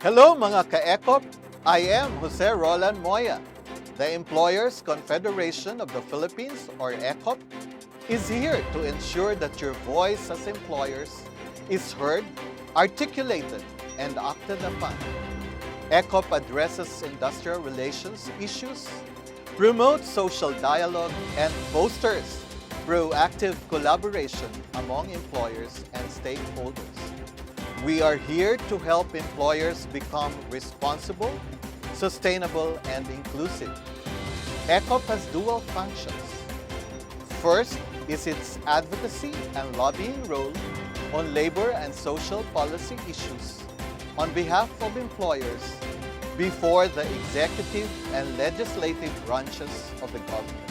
Hello mga ka-ECOP! I am Jose Roland Moya. The Employers Confederation of the Philippines, or ECOP, is here to ensure that your voice as employers is heard, articulated, and acted upon. ECOP addresses industrial relations issues, promotes social dialogue, and fosters proactive collaboration among employers and stakeholders. We are here to help employers become responsible, sustainable, and inclusive. ECOP has dual functions. First is its advocacy and lobbying role on labor and social policy issues on behalf of employers before the executive and legislative branches of the government.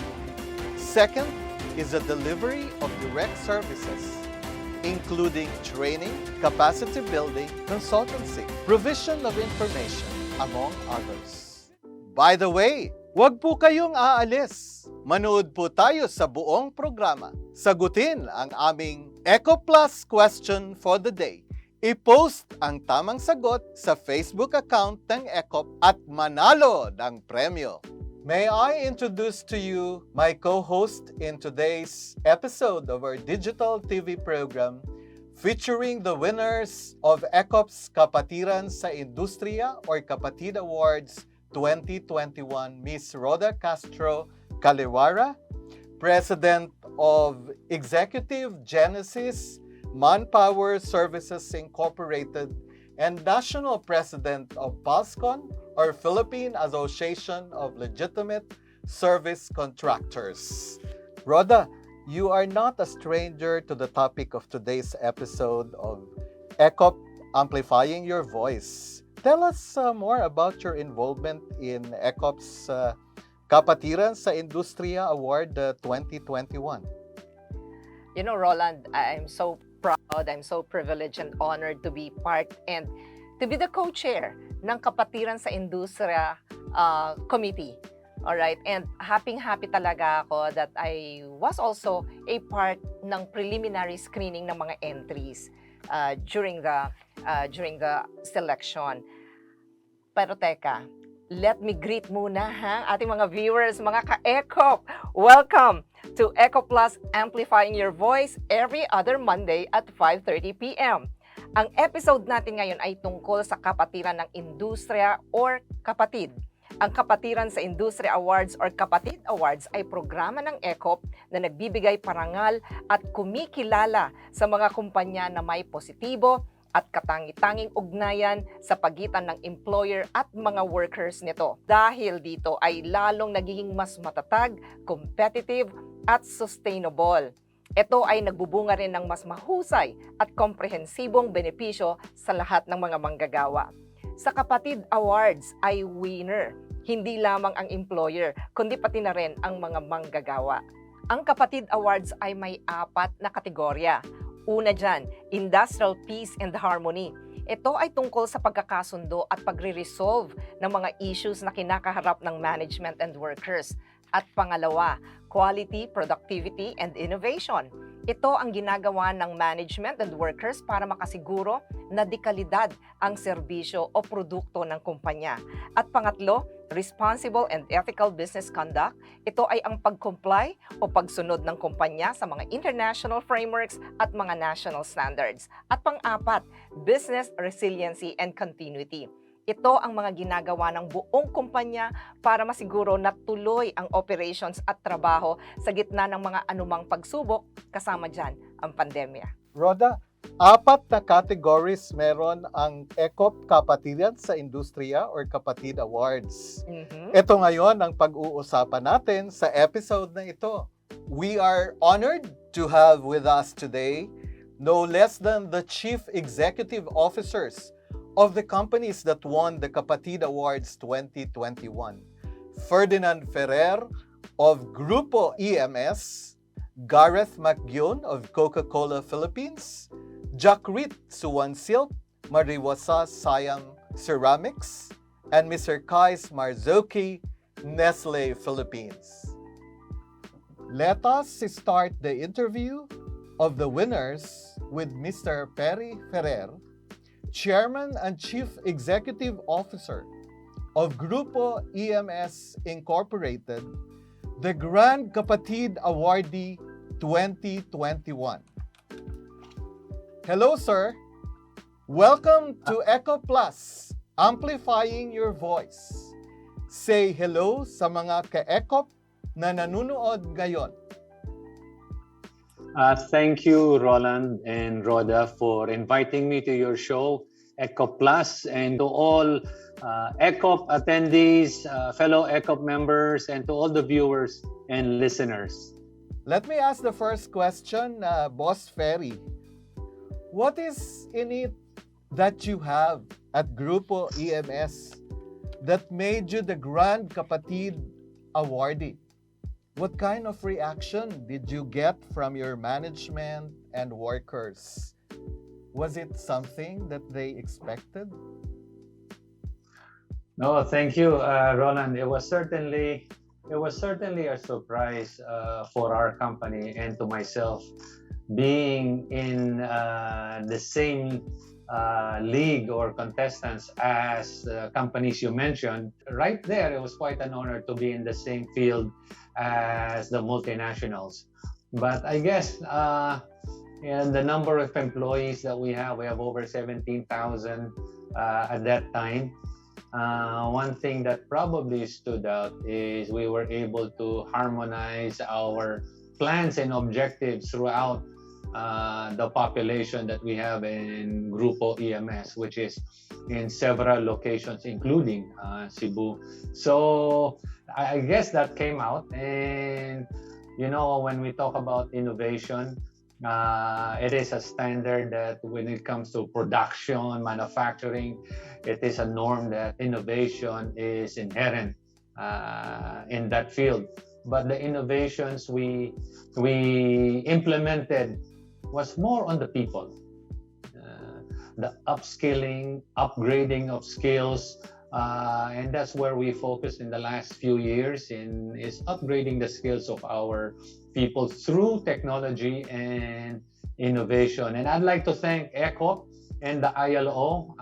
Second is the delivery of direct services, including training, capacity building, consultancy, provision of information, among others. By the way, huwag po kayong aalis. Manood po tayo sa buong programa. Sagutin ang aming ECOPlus question for the day. I-post ang tamang sagot sa Facebook account ng ECOP at manalo ng premyo. May I introduce to you my co-host in today's episode of our digital TV program featuring the winners of ECOP's Kapatiran sa Industriya or Kapatid Awards 2021, Ms. Rhoda Castro Caliwara, President of Executive Genesis Manpower Services Incorporated, and National President of PALSCON, or Philippine Association of Legitimate Service Contractors. Rhoda, you are not a stranger to the topic of today's episode of ECOP Amplifying Your Voice. Tell us more about your involvement in ECOP's Kapatiran sa Industriya Award 2021. You know, Roland, I'm so proud, I'm so privileged and honored to be part and to be the co-chair ng Kapatiran sa Industriya Committee. Alright, and happy talaga ako that I was also a part ng preliminary screening ng mga entries during the selection. Pero teka, let me greet muna ating mga viewers, mga ka-ECOP. Welcome to ECOPlus Amplifying Your Voice every other Monday at 5:30 p.m. Ang episode natin ngayon ay tungkol sa kapatiran ng industriya or kapatid. Ang Kapatiran sa Industriya Awards or Kapatid Awards ay programa ng ECOP na nagbibigay parangal at kumikilala sa mga kumpanya na may positibo at katangi-tanging ugnayan sa pagitan ng employer at mga workers nito. Dahil dito ay lalong nagiging mas matatag, competitive at sustainable. Ito ay nagbubunga rin ng mas mahusay at komprehensibong benepisyo sa lahat ng mga manggagawa. Sa Kapatid Awards ay winner, hindi lamang ang employer, kundi pati na rin ang mga manggagawa. Ang Kapatid Awards ay may 4 na kategorya. Una dyan, Industrial Peace and Harmony. Ito ay tungkol sa pagkakasundo at pagre-resolve ng mga issues na kinakaharap ng management and workers. At pangalawa, Quality, Productivity, and Innovation. Ito ang ginagawa ng management and workers para makasiguro na dekalidad ang serbisyo o produkto ng kumpanya. At pangatlo, Responsible and Ethical Business Conduct. Ito ay ang pag-comply o pagsunod ng kumpanya sa mga international frameworks at mga national standards. At pang-apat, Business Resiliency and Continuity. Ito ang mga ginagawa ng buong kumpanya para masiguro na tuloy ang operations at trabaho sa gitna ng mga anumang pagsubok, kasama dyan ang pandemya. Rhoda, 4 na categories meron ang ECOP Kapatiran sa Industriya or Kapatid Awards. Ito ngayon ang pag-uusapan natin sa episode na ito. We are honored to have with us today no less than the Chief Executive Officers of the companies that won the Kapatid Awards 2021. Ferdinand Ferrer of Grupo EMS, Gareth McGeown of Coca-Cola Philippines, Jakkrit Suwansilp, Mariwasa Siam Ceramics, and Mr. Kais Marzouki, Nestlé Philippines. Let us start the interview of the winners with Mr. Ferrer, Chairman and Chief Executive Officer of Grupo EMS Incorporated, the Grand Kapatid Awardee 2021. Hello, sir. Welcome to ECOPlus, Amplifying Your Voice. Say hello sa mga ka-ECOP na nanunood ngayon. Thank you, Roland and Rhoda, for inviting me to your show, ECOPlus, and to all ECOP attendees, fellow ECOP members, and to all the viewers and listeners. Let me ask the first question, Boss Ferry. What is in it that you have at Grupo EMS that made you the Grand Kapatid Awardee? What kind of reaction did you get from your management and workers? Was it something that they expected? No, thank you, Roland. It was certainly a surprise for our company and to myself, being in the same league or contestants as the companies you mentioned. Right there, it was quite an honor to be in the same field as the multinationals. But I guess and the number of employees that we have over 17,000 at that time. One thing that probably stood out is we were able to harmonize our plans and objectives throughout the population that we have in Grupo EMS, which is in several locations, including Cebu. So I guess that came out. And, you know, when we talk about innovation, it is a standard that when it comes to production, manufacturing, it is a norm that innovation is inherent in that field. But the innovations we implemented was more on the people. The upskilling, upgrading of skills, and that's where we focused in the last few years is upgrading the skills of our people through technology and innovation. And I'd like to thank ECOP and the ILO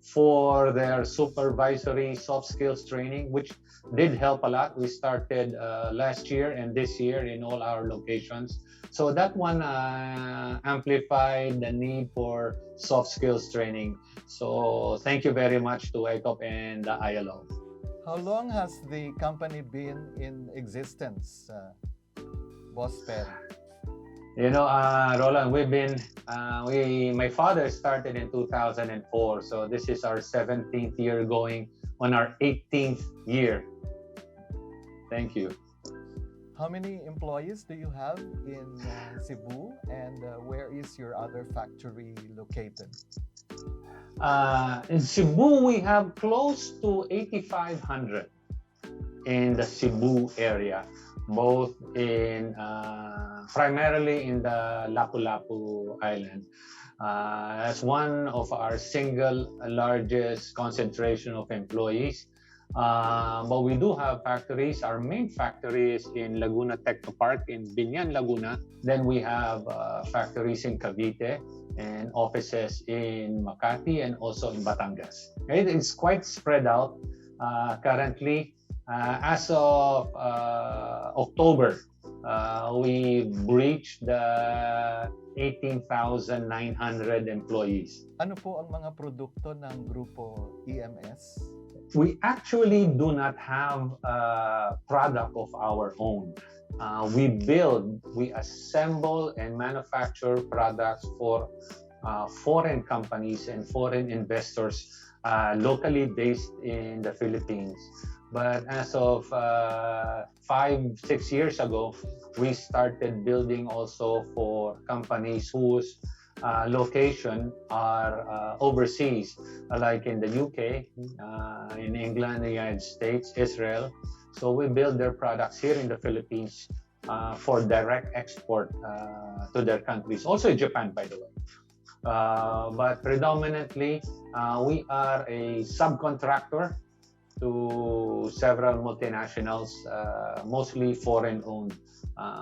for their supervisory soft skills training, which did help a lot. We started last year and this year in all our locations. So that one amplified the need for soft skills training. So thank you very much to ECOP and the ILO. How long has the company been in existence, Boss Ferry? You know, Roland, my father started in 2004. So this is our 17th year going on our 18th year. Thank you. How many employees do you have in Cebu, and where is your other factory located? In Cebu, we have close to 8,500 in the Cebu area, both in primarily in the Lapu-Lapu Island. That's one of our single largest concentration of employees. But we do have factories. Our main factory is in Laguna Technopark in Binyan, Laguna. Then we have factories in Cavite and offices in Makati and also in Batangas. Right? It's quite spread out currently. As of October, we breached the 18,900 employees. Ano po ang mga produkto ng Grupo EMS? We actually do not have a product of our own. We assemble and manufacture products for foreign companies and foreign investors locally based in the Philippines. But as of 5-6 years ago, we started building also for companies whose location are overseas, like in the UK, in England, the United States, Israel. So we build their products here in the Philippines for direct export to their countries. Also Japan, by the way. But predominantly, we are a subcontractor to several multinationals, mostly foreign-owned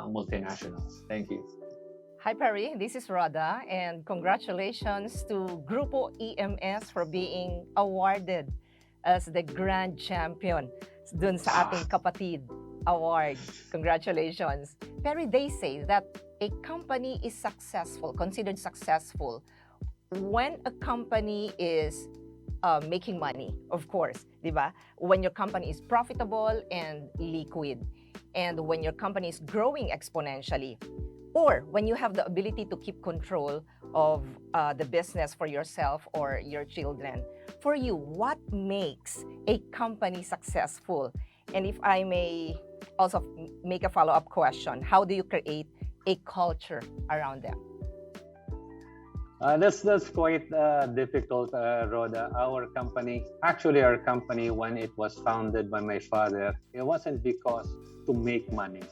multinationals. Thank you. Hi Perry, this is Rhoda and congratulations to Grupo EMS for being awarded as the Grand Champion dun sa ating Kapatid Award. Congratulations. Perry, they say that a company is successful, considered successful, when a company is making money, of course, di ba? When your company is profitable and liquid, and when your company is growing exponentially, or when you have the ability to keep control of the business for yourself or your children. For you, what makes a company successful? And if I may also make a follow-up question, how do you create a culture around them? That's quite difficult, Rhoda. Our company, when it was founded by my father, it wasn't because to make money.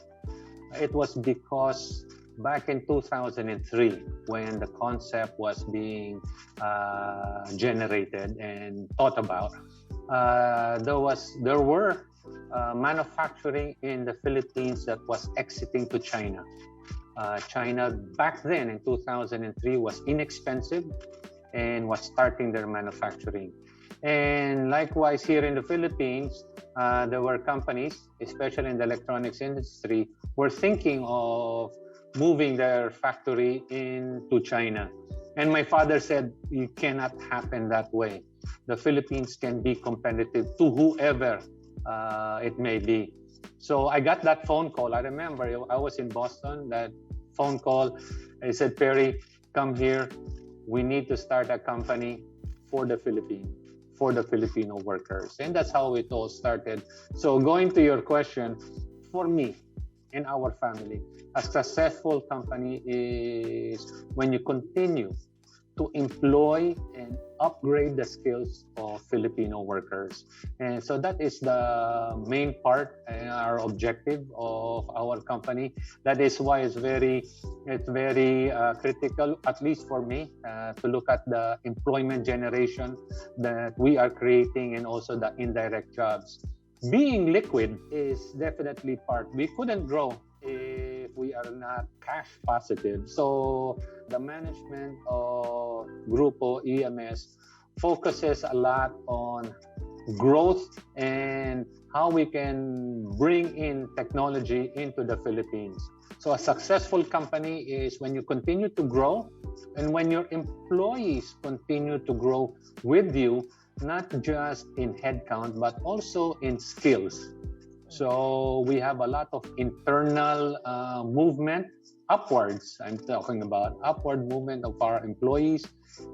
It was because back in 2003, when the concept was being generated and thought about, there were manufacturing in the Philippines that was exiting to China. China back then in 2003 was inexpensive and was starting their manufacturing. And likewise here in the Philippines, there were companies, especially in the electronics industry, were thinking of moving their factory into China. And my father said, it cannot happen that way. The Philippines can be competitive to whoever it may be. So I got that phone call. I remember I was in Boston, that phone call. I said, Perry, come here. We need to start a company for the Philippines, for the Filipino workers. And that's how it all started. So going to your question, for me and our family, a successful company is when you continue to employ and upgrade the skills of Filipino workers. And so that is the main part and our objective of our company. That is why it's very critical, at least for me, to look at the employment generation that we are creating and also the indirect jobs. Being liquid is definitely part. We couldn't grow if we are not cash positive. So the management of Grupo EMS focuses a lot on growth and how we can bring in technology into the Philippines. So a successful company is when you continue to grow and when your employees continue to grow with you, not just in headcount, but also in skills. So we have a lot of internal movement upwards. I'm talking about upward movement of our employees.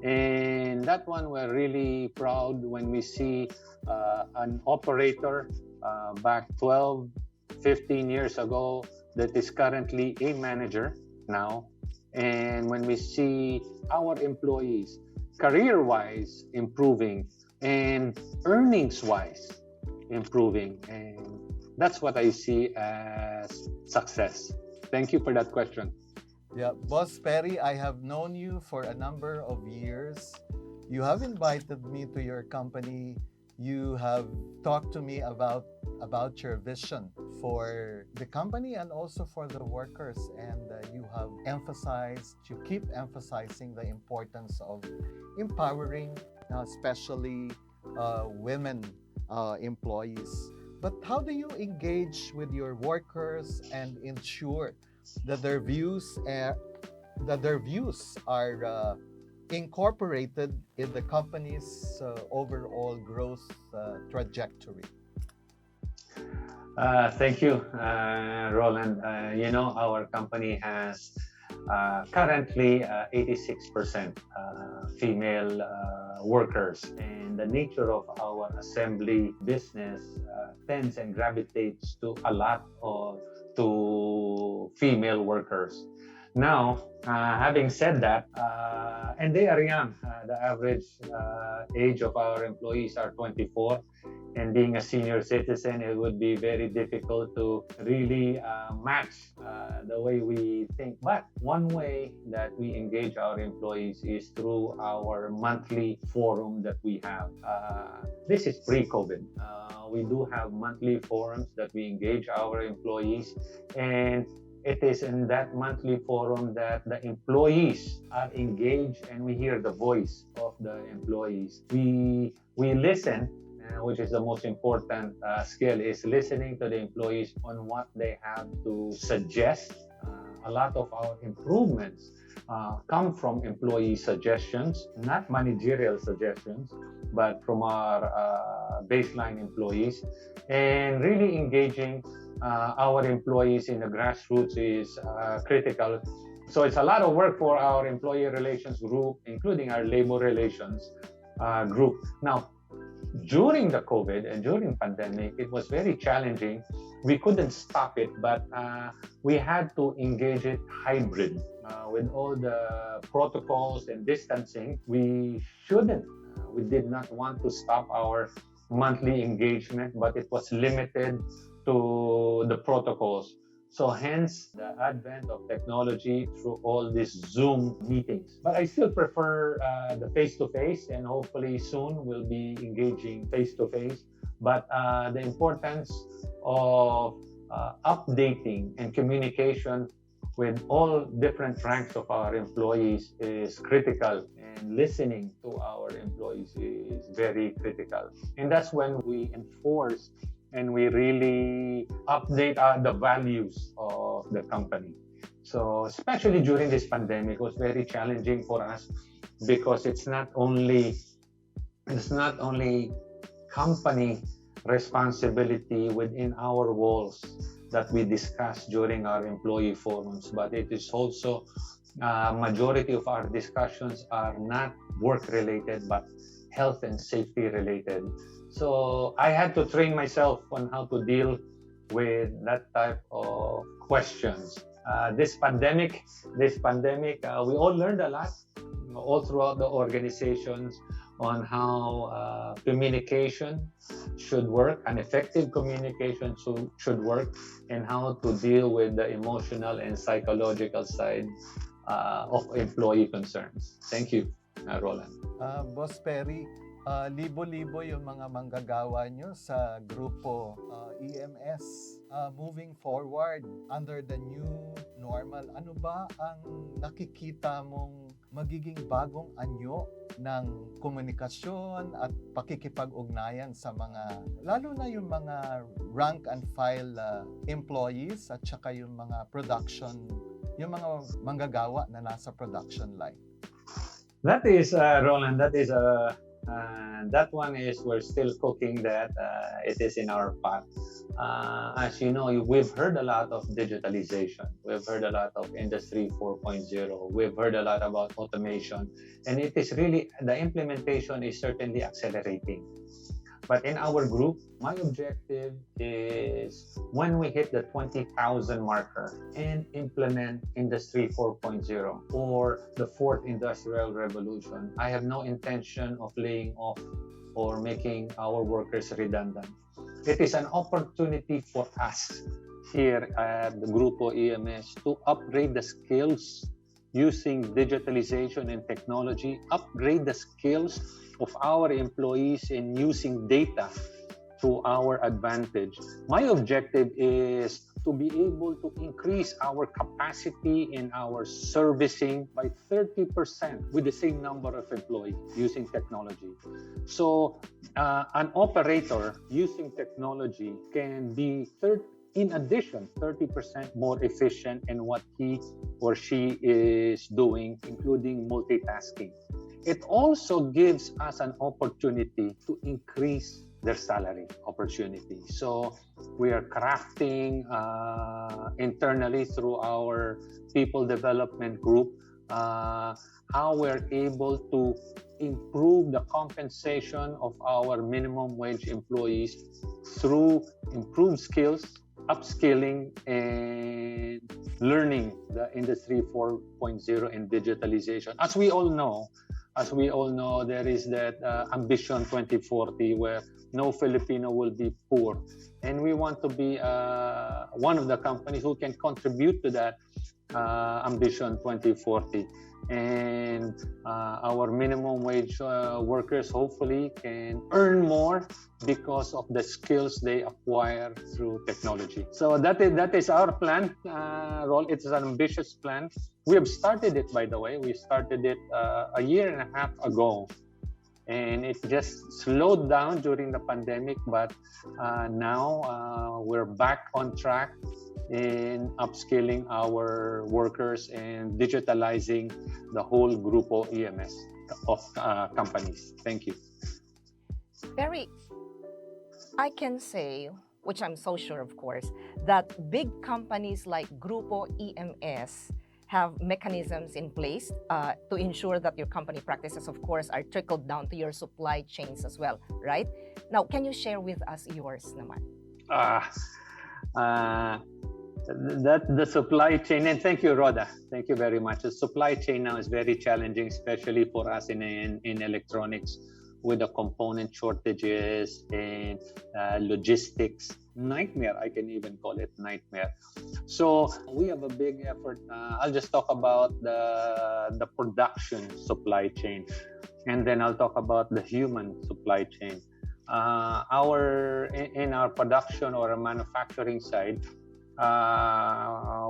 And that one, we're really proud when we see an operator back 12, 15 years ago that is currently a manager now. And when we see our employees career-wise improving and earnings-wise improving. And that's what I see as success. Thank you for that question. Yeah, Boss Perry, I have known you for a number of years. You have invited me to your company. You have talked to me about your vision for the company and also for the workers. And you have emphasized, you keep emphasizing the importance of empowering, especially women are employees. But how do you engage with your workers and ensure that their views are incorporated in the company's overall growth trajectory? Thank you, Roland. Our company has currently 86% female workers, and the nature of our assembly business tends and gravitates to a lot of to female workers. Now, having said that, and they are young, the average age of our employees are 24. And being a senior citizen, it would be very difficult to really match the way we think. But one way that we engage our employees is through our monthly forum that we have. This is pre-COVID. We do have monthly forums that we engage our employees. And it is in that monthly forum that the employees are engaged and we hear the voice of the employees. We listen, which is the most important skill, is listening to the employees on what they have to suggest. A lot of our improvements come from employee suggestions, not managerial suggestions, but from our baseline employees. And really engaging our employees in the grassroots is critical. So it's a lot of work for our employee relations group, including our labor relations group. Now, during the COVID and during pandemic, it was very challenging. We couldn't stop it, but we had to engage it hybrid. With all the protocols and distancing, we did not want to stop our monthly engagement, but it was limited to the protocols. So hence the advent of technology through all these Zoom meetings. But I still prefer the face-to-face, and hopefully soon we'll be engaging face-to-face. But the importance of updating and communication with all different ranks of our employees is critical, and listening to our employees is very critical. And that's when we enforce and we really update the values of the company. So especially during this pandemic, it was very challenging for us because it's not only company responsibility within our walls that we discuss during our employee forums, but it is also majority of our discussions are not work related but health and safety related. So I had to train myself on how to deal with that type of questions. This pandemic, we all learned a lot, all throughout the organizations, on how communication should work, and effective communication should work, and how to deal with the emotional and psychological side of employee concerns. Thank you, Roland. Boss Perry, libo-libo yung mga manggagawa nyo sa grupo EMS. Moving forward, under the new normal, ano ba ang nakikita mong magiging bagong anyo ng komunikasyon at pakikipag-ugnayan sa mga, lalo na yung mga rank and file employees at saka yung mga production, yung mga manggagawa na nasa production line? That is, Roland, that one is, we're still cooking that. It is in our pot. As you know, we've heard a lot of digitalization. We've heard a lot of Industry 4.0. We've heard a lot about automation. And it is really, the implementation is certainly accelerating. But in our group, my objective is when we hit the 20,000 marker and implement Industry 4.0 or the fourth industrial revolution, I have no intention of laying off or making our workers redundant. It is an opportunity for us here at the Grupo EMS to upgrade the skills using digitalization and technology, upgrade the skills of our employees in using data to our advantage. My objective is to be able to increase our capacity in our servicing by 30% with the same number of employees using technology. So an operator using technology can be in addition 30% more efficient in what he or she is doing, including multitasking. It also gives us an opportunity to increase their salary opportunity. So we are crafting internally through our people development group how we're able to improve the compensation of our minimum wage employees through improved skills, upskilling, and learning the Industry 4.0 and digitalization. As we all know, there is that Ambition 2040 where no Filipino will be poor. And we want to be one of the companies who can contribute to that Ambition 2040. And our minimum wage workers hopefully can earn more because of the skills they acquire through technology. So that is our plan, Rol. It's an ambitious plan. We have started it, by the way. We started it a year and a half ago. And it just slowed down during the pandemic, but now we're back on track in upskilling our workers and digitalizing the whole Grupo EMS of companies. Thank you. Very, I can say, which I'm so sure, of course, that big companies like Grupo EMS have mechanisms in place to ensure that your company practices, of course, are trickled down to your supply chains as well, right? Now, can you share with us yours naman? That the supply chain, and thank you, Rhoda. Thank you very much. The supply chain now is very challenging, especially for us in electronics, with the component shortages and logistics. Nightmare, I can even call it nightmare. So we have a big effort. I'll just talk about the production supply chain, and then I'll talk about the human supply chain. In our production or our manufacturing side,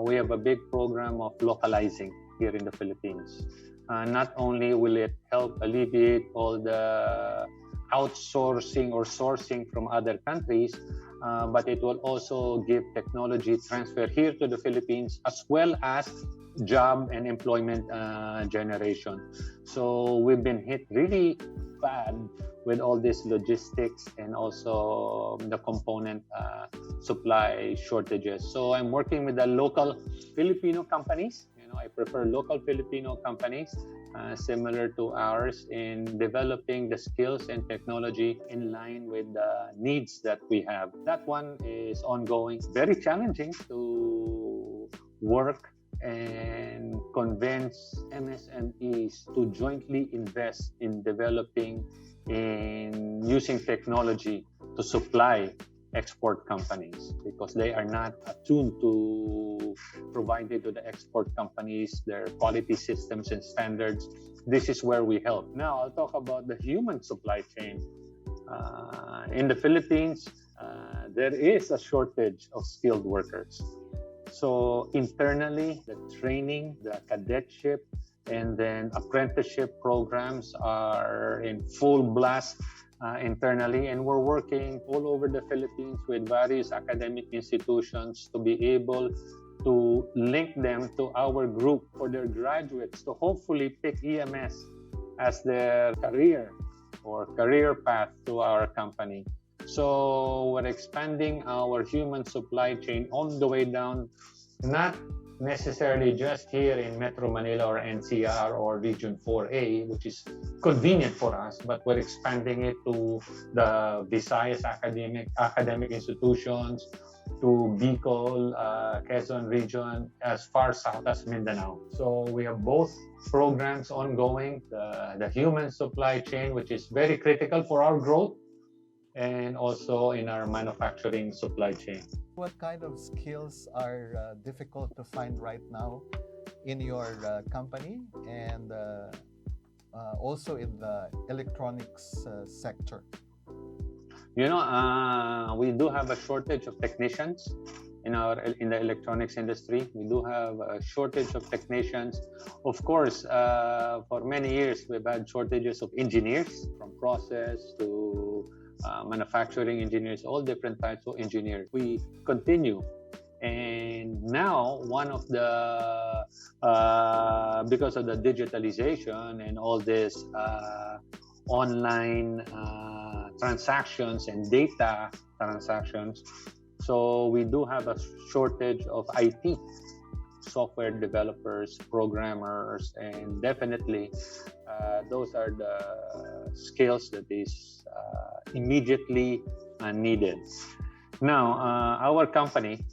we have a big program of localizing here in the Philippines. Not only will it help alleviate all the outsourcing or sourcing from other countries, but it will also give technology transfer here to the Philippines, as well as job and employment generation. So we've been hit really bad with all this logistics and also the component supply shortages. So I'm working with the local Filipino companies. I prefer local Filipino companies similar to ours in developing the skills and technology in line with the needs that we have. That one is ongoing. Very challenging to work and convince MSMEs to jointly invest in developing in using technology to supply export companies, because they are not attuned to providing to the export companies their quality systems and standards. This is where we help. Now I'll talk about the human supply chain. In the Philippines, there is a shortage of skilled workers. So internally, the training, the cadetship, and then apprenticeship programs are in full blast internally, and we're working all over the Philippines with various academic institutions to be able to link them to our group for their graduates to hopefully pick EMS as their career or career path to our company. So we're expanding our human supply chain all the way down, not necessarily just here in Metro Manila or NCR or Region 4A, which is convenient for us, but we're expanding it to the Visayas academic institutions, to Bicol, Quezon region, as far south as Mindanao. So we have both programs ongoing, the human supply chain, which is very critical for our growth, and also in our manufacturing supply chain. What kind of skills are difficult to find right now in your company and also in the electronics sector? We do have a shortage of technicians in the electronics industry. We do have a shortage of technicians. Of course, for many years, we've had shortages of engineers, from process to manufacturing engineers, all different types of engineers. We continue, and now one of the because of the digitalization and all this online transactions and data transactions, so we do have a shortage of IT software developers, programmers, and definitely those are the skills that is immediately needed. Now, our company,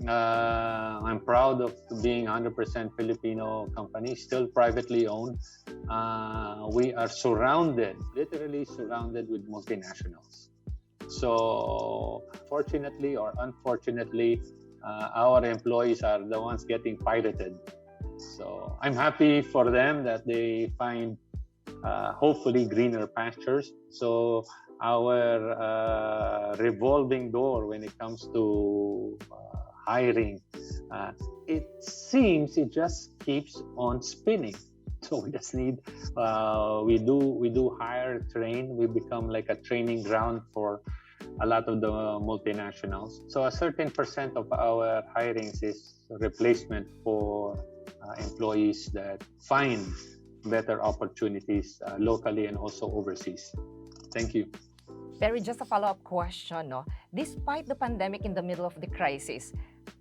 I'm proud of being 100% Filipino company, still privately owned. We are literally surrounded with multinationals. So fortunately or unfortunately, our employees are the ones getting pirated. So I'm happy for them that they find hopefully greener pastures. So our revolving door when it comes to hiring, it seems it just keeps on spinning. So we just need we do hire, train. We become like a training ground for a lot of the multinationals. So a certain percent of our hirings is replacement for employees that find better opportunities locally and also overseas. Thank you. Perry, just a follow-up question, no? Despite the pandemic in the middle of the crisis,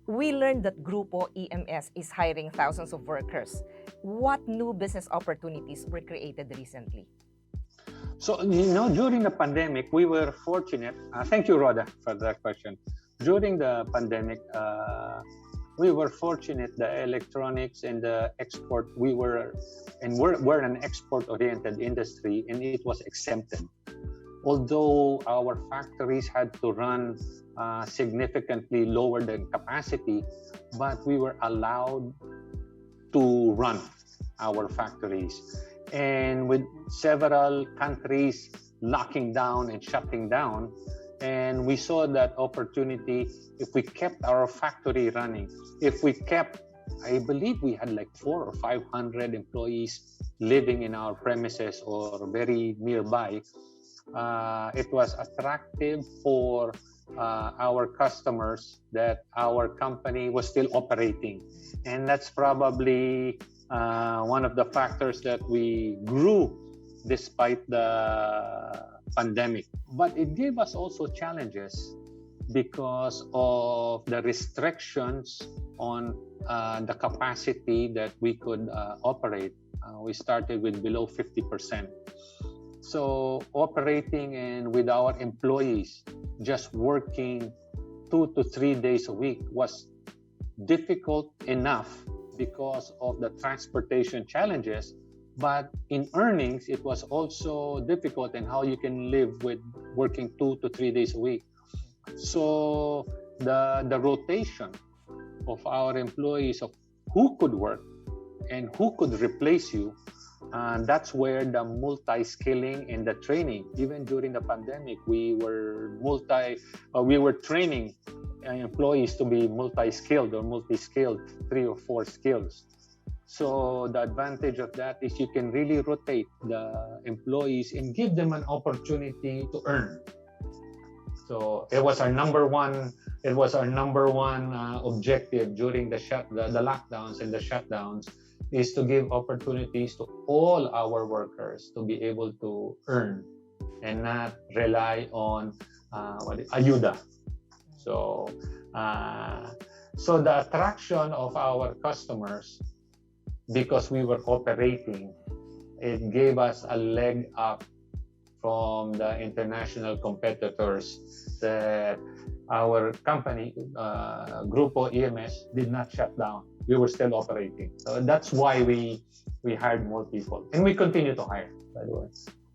we learned that Grupo EMS is hiring thousands of workers. What new business opportunities were created recently? So, during the pandemic, we were fortunate. Thank you, Rhoda, for that question. During the pandemic, we were fortunate. The electronics and the export, we're an export-oriented industry, and it was exempted. Although our factories had to run significantly lower than capacity, but we were allowed to run our factories. And with several countries locking down and shutting down, and we saw that opportunity. If we kept our factory running, if we kept, I believe we had like 400 or 500 employees living in our premises or very nearby, it was attractive for our customers that our company was still operating. And that's probably one of the factors that we grew despite the pandemic. But it gave us also challenges because of the restrictions on the capacity that we could operate. We started with below 50%. So operating and with our employees just working 2 to 3 days a week was difficult enough because of the transportation challenges, but in earnings it was also difficult in how you can live with working 2 to 3 days a week. So the rotation of our employees of who could work and who could replace you, that's where the multi-skilling and the training. Even during the pandemic, we were training employees to be multi-skilled or multi-skilled, 3 or 4 skills. So the advantage of that is you can really rotate the employees and give them an opportunity to earn. So it was our number one. It was our number one objective during the lockdowns and the shutdowns, is to give opportunities to all our workers to be able to earn and not rely on ayuda. So the attraction of our customers, because we were operating, it gave us a leg up from the international competitors that our company, Grupo EMS, did not shut down. We were still operating. So that's why we hired more people. And we continue to hire, by the way.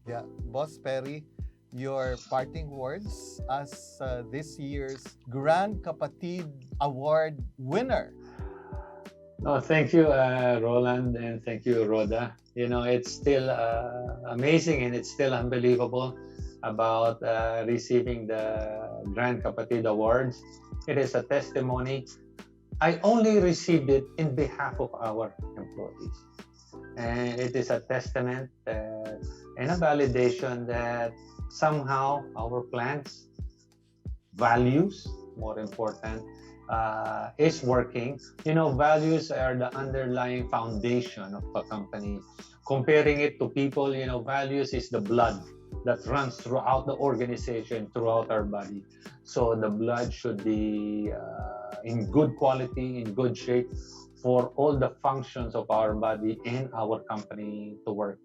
Yeah, Boss Perry, your parting words as this year's Grand Kapatid Award winner. No, thank you, Roland, and thank you, Rhoda. It's still amazing and it's still unbelievable about receiving the Grand Kapatid Awards. It is a testimony. I only received it in behalf of our employees. And it is a testament and a validation that somehow our plans, values, more important, is working. Values are the underlying foundation of a company. Comparing it to people, values is the blood that runs throughout the organization, throughout our body. So the blood should be in good quality, in good shape for all the functions of our body and our company to work.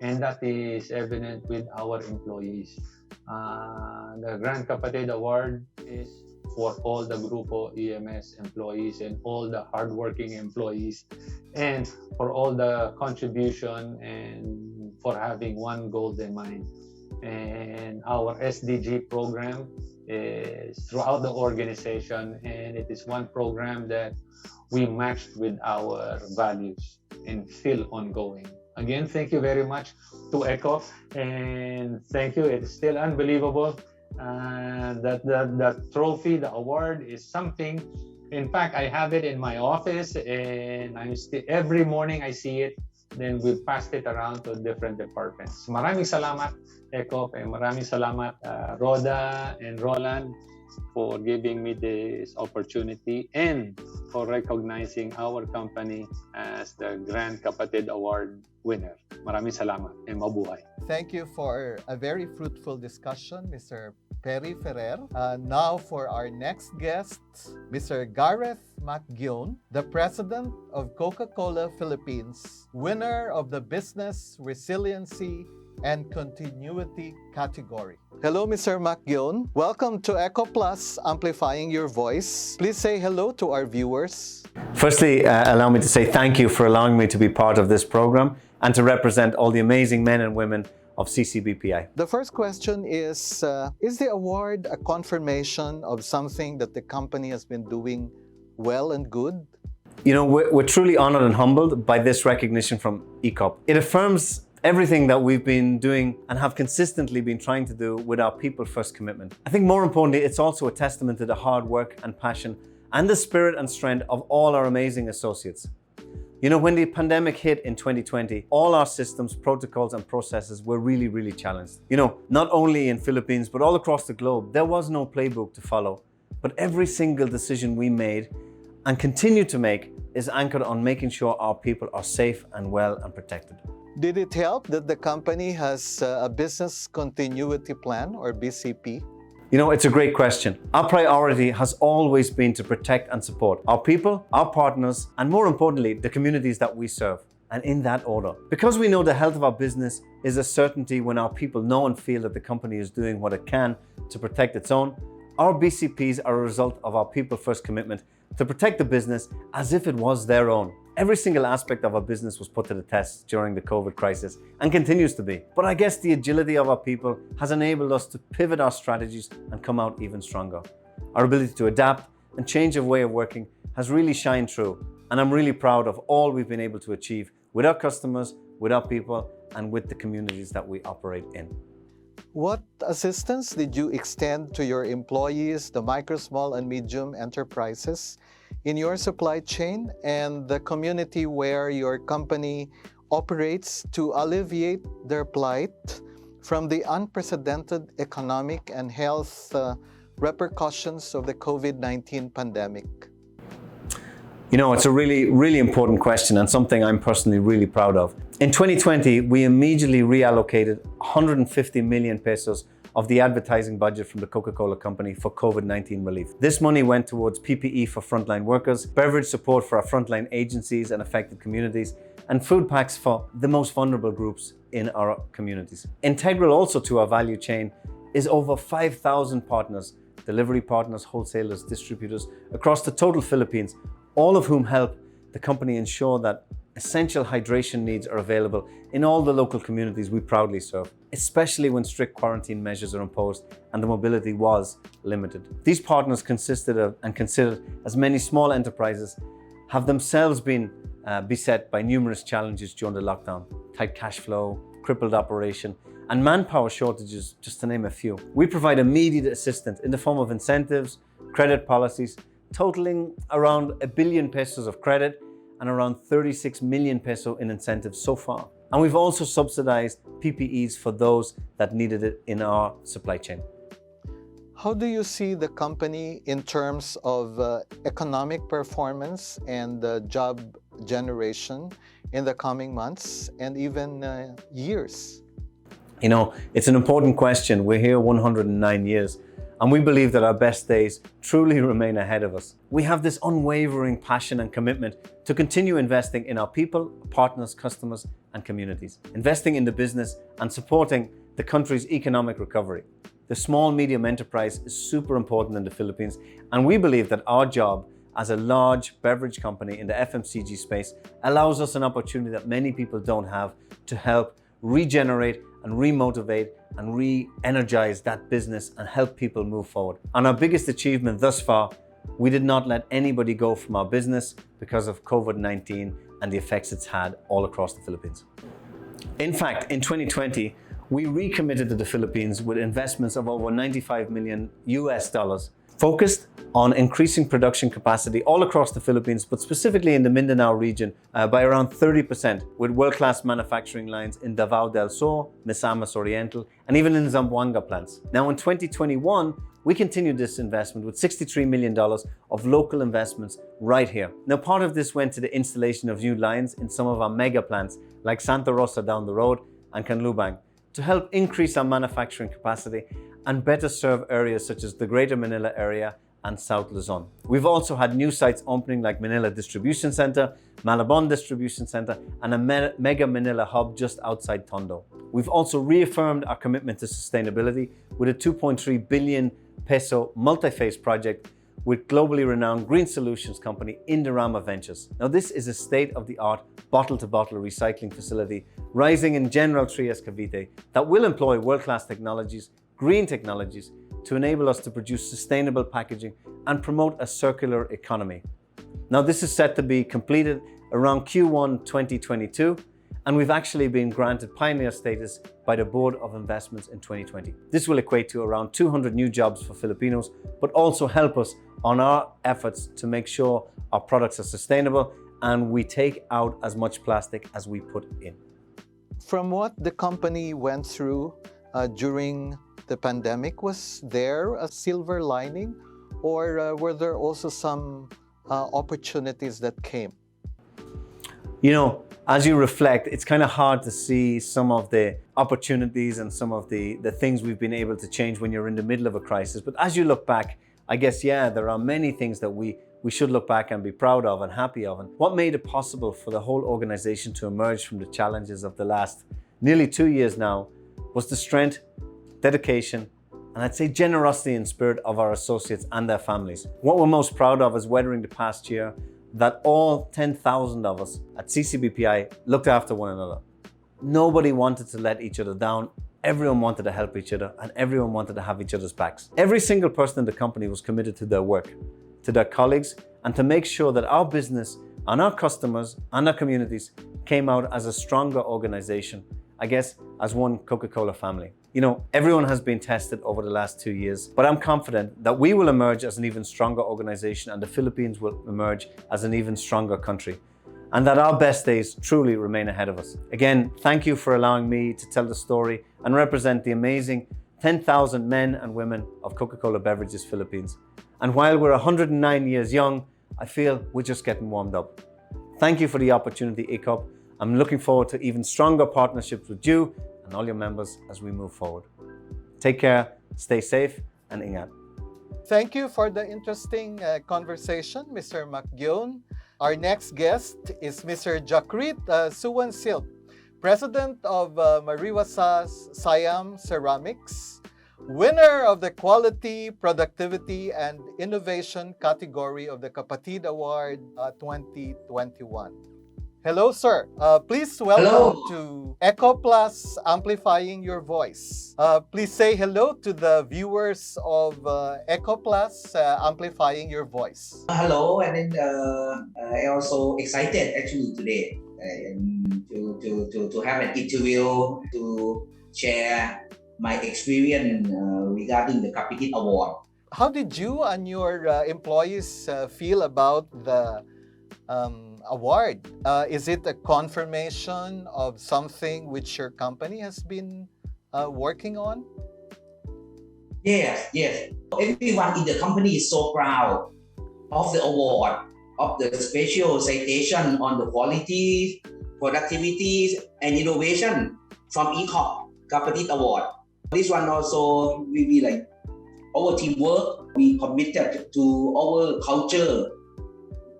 And that is evident with our employees. The Grand Kapatid Award is for all the Grupo EMS employees and all the hardworking employees, and for all the contribution and for having one goal in mind. And our SDG program is throughout the organization, and it is one program that we matched with our values and feel ongoing. Again, thank you very much to ECOP, and thank you. It's still unbelievable that trophy, the award is something. In fact, I have it in my office, and every morning I see it. Then we passed it around to different departments. Maraming salamat, ECOP, and maraming salamat, Rhoda and Roland, for giving me this opportunity and for recognizing our company as the Grand Kapatid Award winner. Maraming salamat and mabuhay. Thank you for a very fruitful discussion, Mr. Perry Ferrer. Now for our next guest, Mr. Gareth McGeown, the President of Coca-Cola Philippines, winner of the Business Resiliency and Continuity category. Hello, Mr. McGeown. Welcome to ECOPlus, Amplifying Your Voice. Please say hello to our viewers. Firstly, allow me to say thank you for allowing me to be part of this program and to represent all the amazing men and women of CCBPI. The first question is the award a confirmation of something that the company has been doing well and good? You know, we're truly honored and humbled by this recognition from ECOP. It affirms everything that we've been doing and have consistently been trying to do with our people first commitment. I think more importantly, it's also a testament to the hard work and passion and the spirit and strength of all our amazing associates. You know, when the pandemic hit in 2020, all our systems, protocols, and processes were really challenged. You know, not only in Philippines, but all across the globe, there was no playbook to follow. But every single decision we made and continue to make is anchored on making sure our people are safe and well and protected. Did it help that the company has a business continuity plan, or BCP? You know, it's a great question. Our priority has always been to protect and support our people, our partners, and more importantly, the communities that we serve, and in that order. Because we know the health of our business is a certainty when our people know and feel that the company is doing what it can to protect its own, our BCPs are a result of our people-first commitment to protect the business as if it was their own. Every single aspect of our business was put to the test during the COVID crisis and continues to be. But I guess the agility of our people has enabled us to pivot our strategies and come out even stronger. Our ability to adapt and change our way of working has really shined through, and I'm really proud of all we've been able to achieve with our customers, with our people, and with the communities that we operate in. What assistance did you extend to your employees, the micro, small, and medium enterprises in your supply chain and the community where your company operates to alleviate their plight from the unprecedented economic and health repercussions of the COVID-19 pandemic? You know, it's a really important question and something I'm personally really proud of. In 2020, we immediately reallocated 150 million pesos of the advertising budget from the Coca-Cola company for COVID-19 relief. This money went towards PPE for frontline workers, beverage support for our frontline agencies and affected communities, and food packs for the most vulnerable groups in our communities. Integral also to our value chain is over 5,000 partners, delivery partners, wholesalers, distributors across the total Philippines, all of whom help the company ensure that essential hydration needs are available in all the local communities we proudly serve, especially when strict quarantine measures are imposed and the mobility was limited. These partners consisted of and considered as many small enterprises have themselves been beset by numerous challenges during the lockdown: tight cash flow, crippled operation, and manpower shortages, just to name a few. We provide immediate assistance in the form of incentives, credit policies, totaling around 1 billion pesos of credit and around 36 million peso in incentives so far. And we've also subsidized PPEs for those that needed it in our supply chain. How do you see the company in terms of economic performance and job generation in the coming months and even years? You know, it's an important question. We're here 109 years. And we believe that our best days truly remain ahead of us. We have this unwavering passion and commitment to continue investing in our people, partners, customers, and communities, investing in the business and supporting the country's economic recovery. The small medium enterprise is super important in the Philippines, and we believe that our job as a large beverage company in the FMCG space allows us an opportunity that many people don't have to help regenerate and re-motivate and re-energize that business and help people move forward. And our biggest achievement thus far, we did not let anybody go from our business because of COVID-19 and the effects it's had all across the Philippines. In fact, in 2020, we recommitted to the Philippines with investments of over $95 million focused on increasing production capacity all across the Philippines, but specifically in the Mindanao region by around 30%, with world-class manufacturing lines in Davao del Sur, Misamis Oriental, and even in Zamboanga plants. Now in 2021, we continued this investment with $63 million of local investments right here. Now part of this went to the installation of new lines in some of our mega plants like Santa Rosa down the road and Canlubang to help increase our manufacturing capacity and better serve areas such as the Greater Manila area and South Luzon. We've also had new sites opening like Manila Distribution Center, Malabon Distribution Center, and a Mega Manila hub just outside Tondo. We've also reaffirmed our commitment to sustainability with a 2.3 billion peso multi-phase project with globally renowned green solutions company Indorama Ventures. Now this is a state-of-the-art bottle-to-bottle recycling facility rising in General Trias, Cavite that will employ world-class technologies, green technologies, to enable us to produce sustainable packaging and promote a circular economy. Now this is set to be completed around Q1 2022, and we've actually been granted pioneer status by the Board of Investments in 2020. This will equate to around 200 new jobs for Filipinos, but also help us on our efforts to make sure our products are sustainable and we take out as much plastic as we put in. From what the company went through during the pandemic, was there a silver lining, or were there also some opportunities that came? You know, as you reflect, it's kind of hard to see some of the opportunities and some of the things we've been able to change when you're in the middle of a crisis. But as you look back, I guess, yeah, there are many things that we should look back and be proud of and happy of. And what made it possible for the whole organization to emerge from the challenges of the last nearly 2 years now was the strength, dedication, and I'd say generosity and spirit of our associates and their families. What we're most proud of is weathering the past year, that all 10,000 of us at CCBPI looked after one another. Nobody wanted to let each other down. Everyone wanted to help each other and everyone wanted to have each other's backs. Every single person in the company was committed to their work, to their colleagues, and to make sure that our business and our customers and our communities came out as a stronger organization, I guess, as one Coca-Cola family. You know, everyone has been tested over the last 2 years, but I'm confident that we will emerge as an even stronger organization and the Philippines will emerge as an even stronger country, and that our best days truly remain ahead of us. Again, thank you for allowing me to tell the story and represent the amazing 10,000 men and women of Coca-Cola Beverages Philippines. And while we're 109 years young, I feel we're just getting warmed up. Thank you for the opportunity, ECOP. I'm looking forward to even stronger partnerships with you and all your members as we move forward. Take care, stay safe, and ingat. Thank you for the interesting conversation, Mr. McGeown. Our next guest is Mr. Jakkrit Suwansilp, President of Mariwasa Siam Ceramics, winner of the Quality, Productivity, and Innovation category of the Kapatid Award 2021. Hello, sir. Please welcome to ECOPlus Amplifying Your Voice. Please say hello to the viewers of ECOPlus Amplifying Your Voice. Hello, and then I also excited actually today to have an interview to share my experience regarding the Kapatid Award. How did you and your employees feel about the award? Is it a confirmation of something which your company has been working on? Yes. Everyone in the company is so proud of the award, of the special citation on the quality, productivity, and innovation from ECOP Kapatid Award. This one also will be like our teamwork. We committed to our culture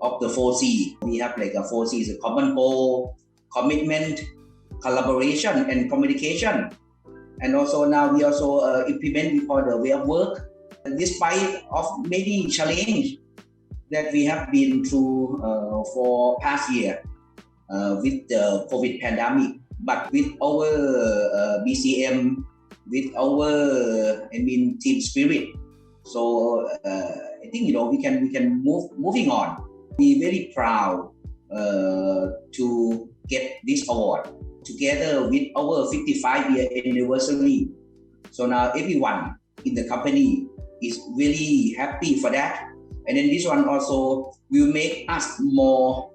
of the 4C. We have like a 4C is a common goal, commitment, collaboration, and communication. And also now we also implement for the way of work. And despite of many challenges that we have been through for past year with the COVID pandemic, but with our BCM, with our team spirit. So I think we can moving on. Be very proud to get this award together with our 55-year anniversary. So now everyone in the company is really happy for that. And then this one also will make us more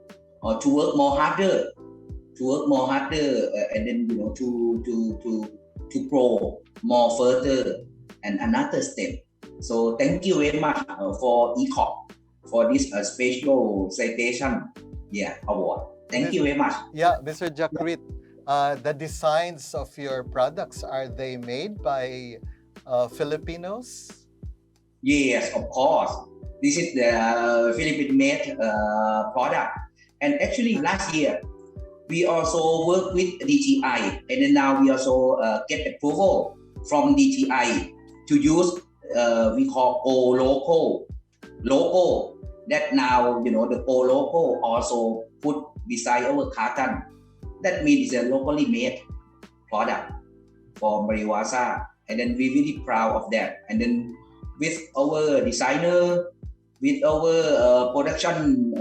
to work more harder, and then to grow more further and another step. So thank you very much for ECOP for this special citation award. Thank you very much. Yeah, Mr. Jakkrit, the designs of your products, are they made by Filipinos? Yes, of course. This is the Philippine-made product. And actually last year, we also work with DTI, and then now we also get approval from DTI to use we call O logo. That now the O logo also put beside our carton. That means it's a locally made product for Mariwasa, and then we're really proud of that. And then with our designer, with our production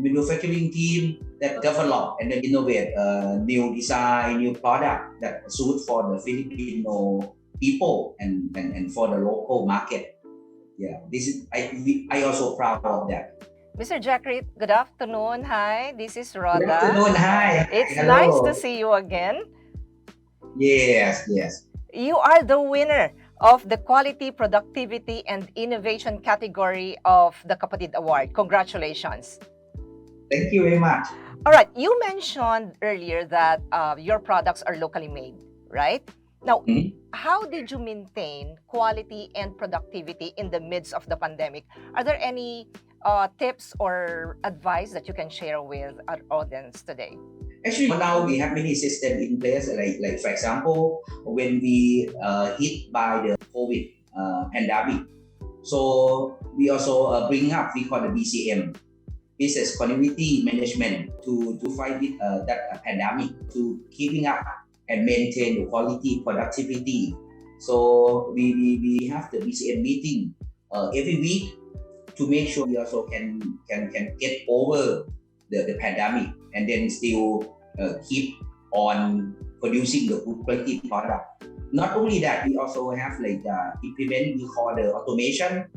manufacturing team that develop and then innovate new design, new product that suit for the Filipino people and for the local market. Yeah, this is I also proud of that. Mr. Jakkrit, good afternoon. Hi, this is Rhoda. Good afternoon. Hi. It's Hello. nice to see you again. Yes. You are the winner of the Quality, Productivity, and Innovation category of the Kapatid Award. Congratulations. Thank you very much. All right, you mentioned earlier that your products are locally made, right? Now, how did you maintain quality and productivity in the midst of the pandemic? Are there any tips or advice that you can share with our audience today? Actually, now we have many systems in place. Like for example, when we hit by the COVID pandemic, so we also bring up we call the BCM, business continuity management, to fight with that pandemic, to keeping up and maintain the quality productivity. So we have the BCM meeting every week to make sure we also can get over the pandemic and then still keep on producing the good quality product. Not only that, we also have implement we call the automation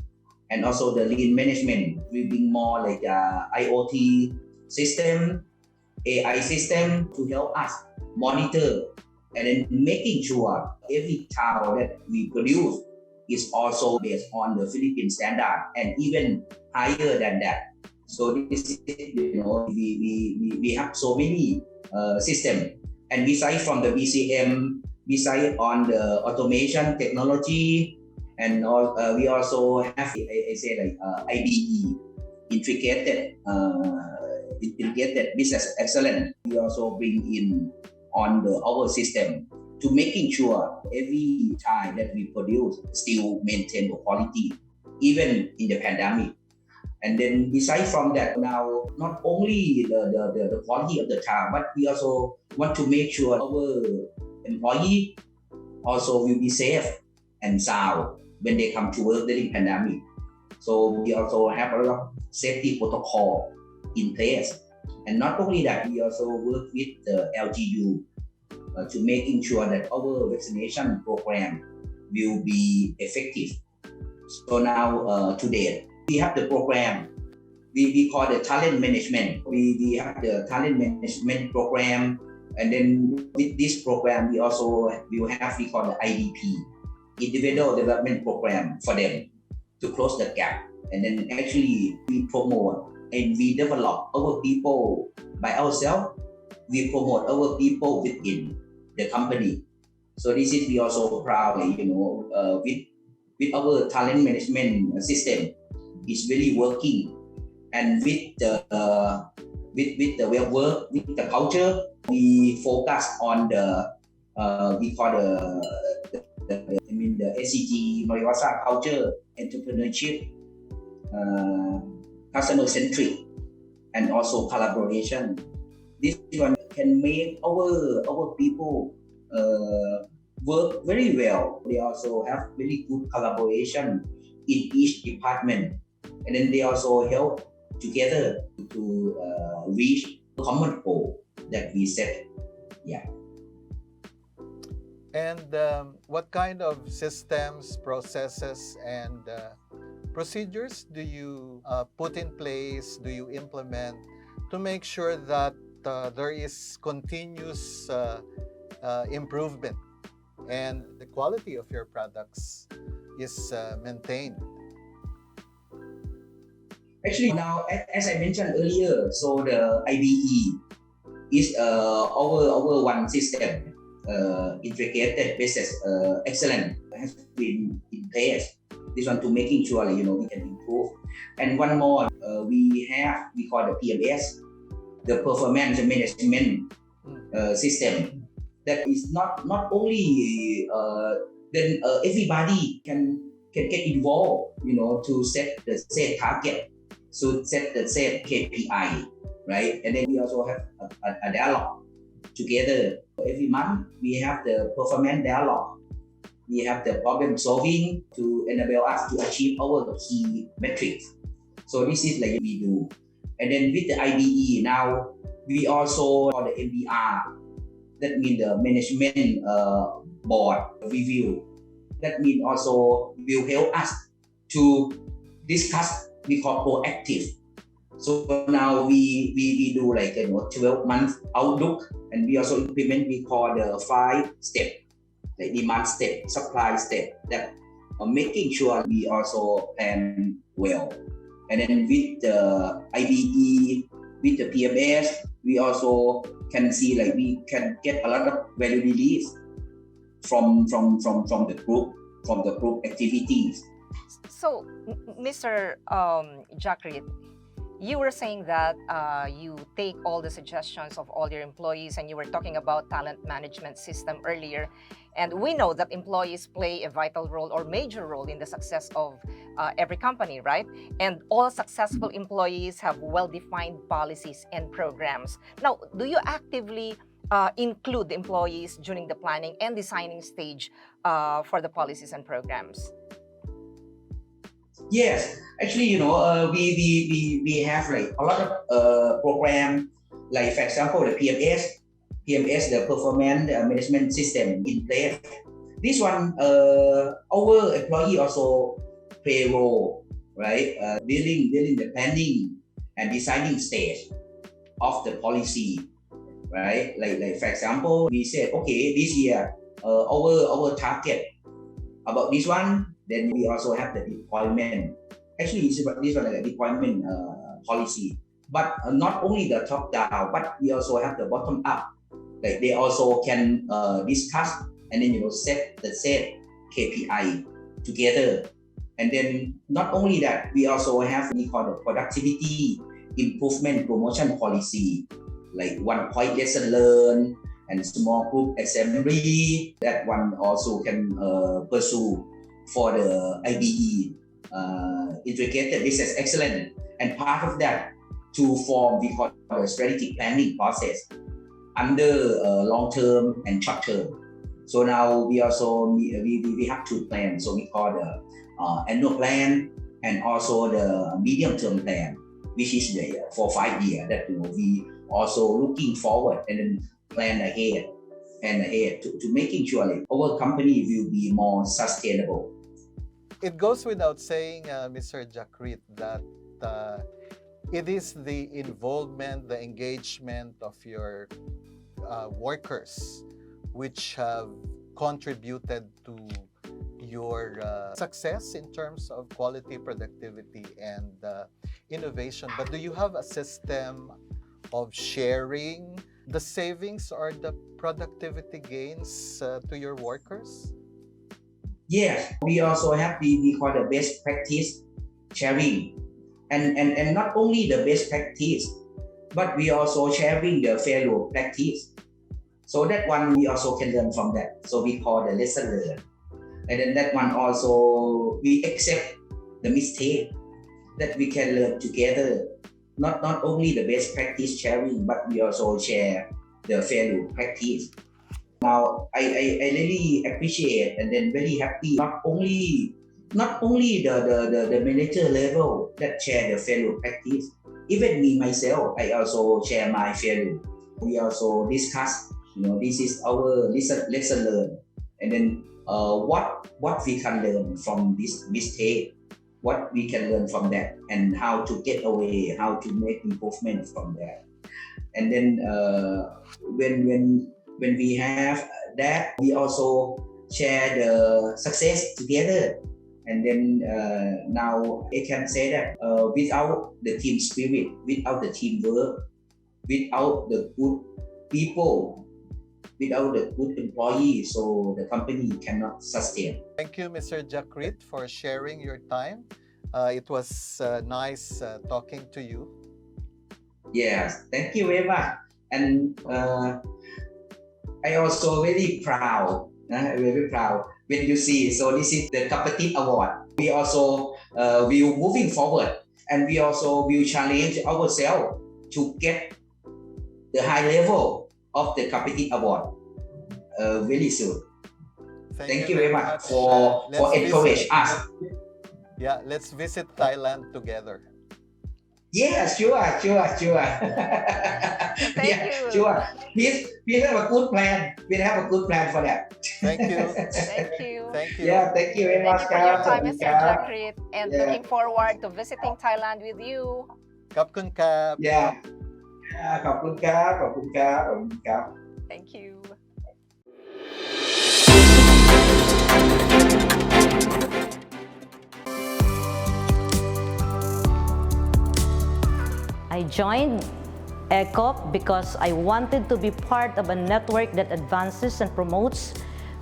and also the lean management. We bring more IoT system, AI system to help us monitor and then making sure every towel that we produce is also based on the Philippine standard and even higher than that. So this is, we have so many systems. And besides from the BCM, besides on the automation technology, and we also have IBE, integrated business excellence. We also bring in on our system to making sure every time that we produce still maintain the quality, even in the pandemic. And then besides from that, now not only the quality of the tile, but we also want to make sure our employee also will be safe and sound when they come to work during pandemic. So we also have a lot of safety protocol in place. And not only that, we also work with the LGU to making sure that our vaccination program will be effective. So now today, we have the program we call the talent management. We have the talent management program, and then with this program, we also will have we call the IDP, individual development program for them to close the gap. And then actually we promote and we develop our people by ourselves. We promote our people within the company. So this is we also proudly, with our talent management system is really working, and with the way of work, with the culture, we focus on the we call the SCG Mariwasa culture, entrepreneurship, customer centric, and also collaboration. This one can make our people work very well. They also have very good collaboration in each department, and then they also help together to reach a common goal that we set. Yeah. And what kind of systems, processes, and procedures do you put in place, do you implement to make sure that there is continuous improvement and the quality of your products is maintained? Actually, now, as I mentioned earlier, so the IBE is our one system, integrated business excellence has been in place. This one to making sure we can improve. And one more, we call the PMS, the performance management system. That is not only then everybody can get involved, to set the same target, so set the same KPI, right? And then we also have a dialogue together. Every month we have the performance dialogue. We have the problem solving to enable us to achieve our key metrics. So this is like we do. And then with the IBE now, we also for the MBR. That means the management board review. That means also will help us to discuss. We call proactive. So now we do like 12-month outlook, and we also implement we call the 5-step, like demand step, supply step, that making sure we also plan well. And then with the IBE, with the PMS, we also can see like we can get a lot of value release from the group activities. So, Mr. Jakkrit, you were saying that you take all the suggestions of all your employees, and you were talking about talent management system earlier. And we know that employees play a vital role or major role in the success of every company, right? And all successful employees have well-defined policies and programs. Now, do you actively include employees during the planning and designing stage for the policies and programs? Yes, actually, we have like a lot of program, like for example, the PMS, the performance management system in place. This one, our employee also play a role, right? During the planning and designing stage of the policy, right? Like for example, we said, okay, this year, our target about this one. Then we also have the deployment. Actually, this one like a deployment policy. But not only the top down, but we also have the bottom up. Like they also can discuss and then set the KPI together. And then not only that, we also have what we call the productivity improvement promotion policy, like 1 point lesson learned and small group assembly. That one also can pursue for the IBE, integrated business excellence, and part of that to form we call the strategic planning process under long term and short term. So now we also we have 2 plans. So we call the annual plan and also the medium term plan, which is the for 5 years. That we also looking forward and then plan ahead to making sure like our company will be more sustainable. It goes without saying, Mr. Jakkrit, that it is the involvement, the engagement of your workers which have contributed to your success in terms of quality, productivity, and innovation. But do you have a system of sharing the savings or the productivity gains to your workers? Yes, we also have we call the best practice sharing, and not only the best practice, but we also sharing the failure practice. So that one we also can learn from that. So we call the lesson learned, and then that one also we accept the mistake that we can learn together. Not only the best practice sharing, but we also share the fair practice. Now, I really appreciate and then very happy, not only the manager level that share the fair practice, even me myself, I also share my fair. We also discuss, this is our lesson learned, and then what we can learn from this mistake, what we can learn from that, and how to get away, how to make improvement from that. And then when we have that, we also share the success together. And then now I can say that without the team spirit, without the teamwork, without the good people, without the good employees, so the company cannot sustain. Thank you, Mr. Jakkrit, for sharing your time. It was nice talking to you. Yes, thank you very much. And I also very proud when you see. So this is the Kapatid Award. We also will moving forward, and we also will challenge ourselves to get the high level of the Kapatid Award very soon. Thank you very much for encourage us. Yeah, let's visit Thailand together. Yeah, sure. Thank you. Sure. We have a good plan. We have a good plan for that. Thank you. Thank you. Thank you. Yeah, thank you very Thank much. you for your time, Mr. Jakkrit, and Yeah. looking forward to visiting Thailand with you. Kap kun kap. Yeah. ขอบคุณครับ Thank you. I joined ECOP because I wanted to be part of a network that advances and promotes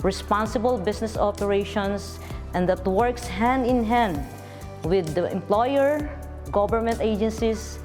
responsible business operations and that works hand in hand with the employer, government agencies,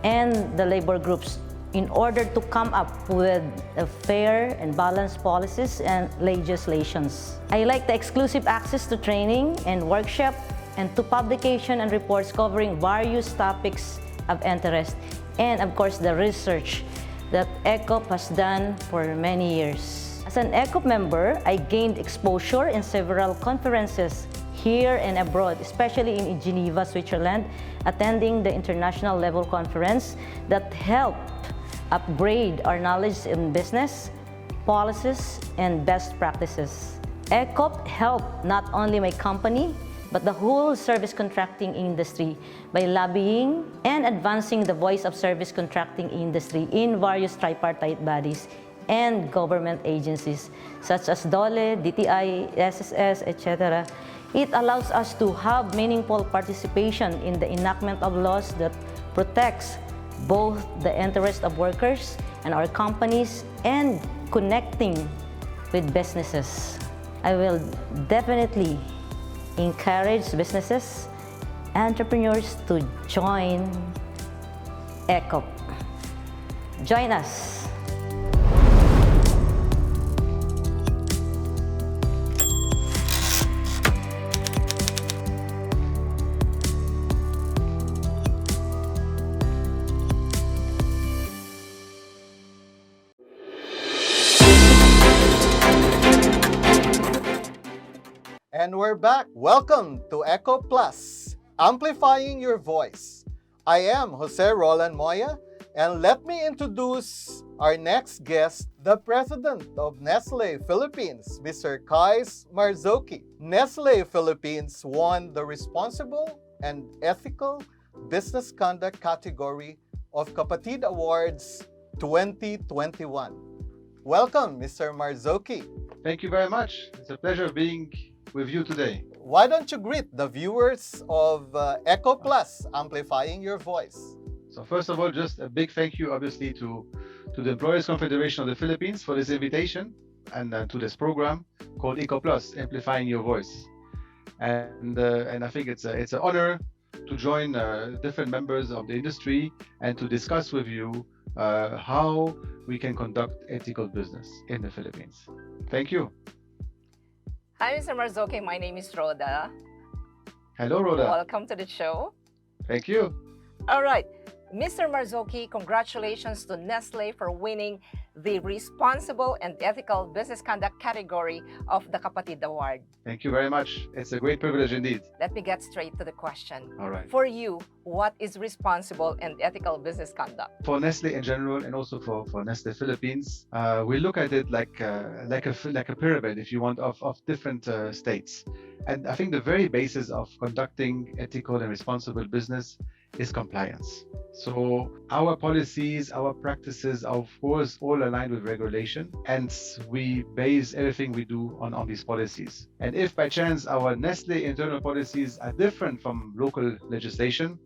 and the labor groups in order to come up with a fair and balanced policies and legislations. I like the exclusive access to training and workshop and to publication and reports covering various topics of interest, and of course the research that ECOP has done for many years. As an ECOP member, I gained exposure in several conferences here and abroad, especially in Geneva, Switzerland, attending the international level conference that helped upgrade our knowledge in business, policies, and best practices. ECOP helped not only my company, but the whole service contracting industry by lobbying and advancing the voice of service contracting industry in various tripartite bodies and government agencies such as DOLE, DTI, SSS, etc. It allows us to have meaningful participation in the enactment of laws that protects both the interests of workers and our companies and connecting with businesses. I will definitely encourage businesses, entrepreneurs to join ECOP. Join us. And we're back. Welcome to ECOPlus, Amplifying Your Voice. I am Jose Roland Moya, and let me introduce our next guest, the President of Nestlé Philippines, Mr. Marzouki. Nestlé Philippines won the Responsible and Ethical Business Conduct category of Kapatid Awards 2021. Welcome, Mr. Marzouki. Thank you very much. It's a pleasure being with you today. Why don't you greet the viewers of ECOPlus, Amplifying Your Voice? So first of all, just a big thank you, obviously, to the Employers Confederation of the Philippines for this invitation and to this program called ECOPlus, Amplifying Your Voice. And I think it's an honor to join different members of the industry and to discuss with you how we can conduct ethical business in the Philippines. Thank you. Hi, Mr. Marzouki. My name is Rhoda. Hello, Rhoda. Welcome to the show. Thank you. All right. Mr. Marzouki, congratulations to Nestlé for winning the Responsible and Ethical Business Conduct category of the Kapatid Award. Thank you very much. It's a great privilege indeed. Let me get straight to the question. All right. For you, what is responsible and ethical business conduct? For Nestlé in general, and also for Nestlé Philippines, we look at it like a pyramid, if you want, of different states. And I think the very basis of conducting ethical and responsible business is compliance. So our policies, our practices, are of course all aligned with regulation, and we base everything we do on these policies. And if by chance our Nestlé internal policies are different from local legislation,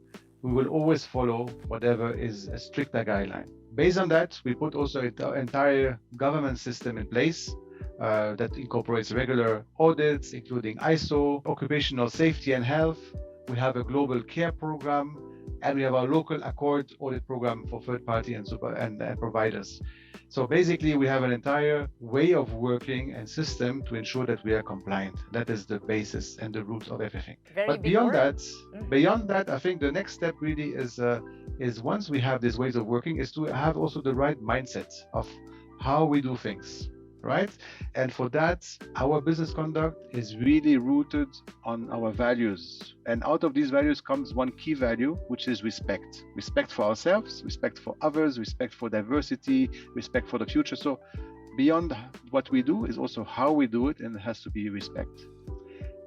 we will always follow whatever is a stricter guideline. Based on that, we put also an entire government system in place that incorporates regular audits, including ISO, occupational safety and health. We have a global care program, and we have our local accord audit program for third party and providers. So basically, we have an entire way of working and system to ensure that we are compliant. That is the basis and the root of everything. But beyond that, I think the next step really is once we have these ways of working, is to have also the right mindset of how we do things. Right? And for that, our business conduct is really rooted on our values. And out of these values comes one key value, which is respect. Respect for ourselves, respect for others, respect for diversity, respect for the future. So beyond what we do is also how we do it, and it has to be respect.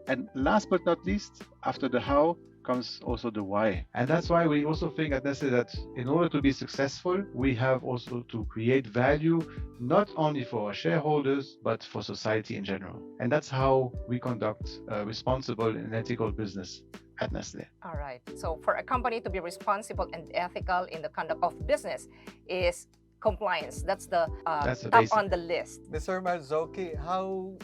And last but not least, after the how, comes also the why. And that's why we also think at Nestlé that in order to be successful, we have also to create value, not only for our shareholders, but for society in general. And that's how we conduct responsible and ethical business at Nestlé. All right. So for a company to be responsible and ethical in the conduct of business is compliance. That's the top basic on the list. Mr. Marzouki,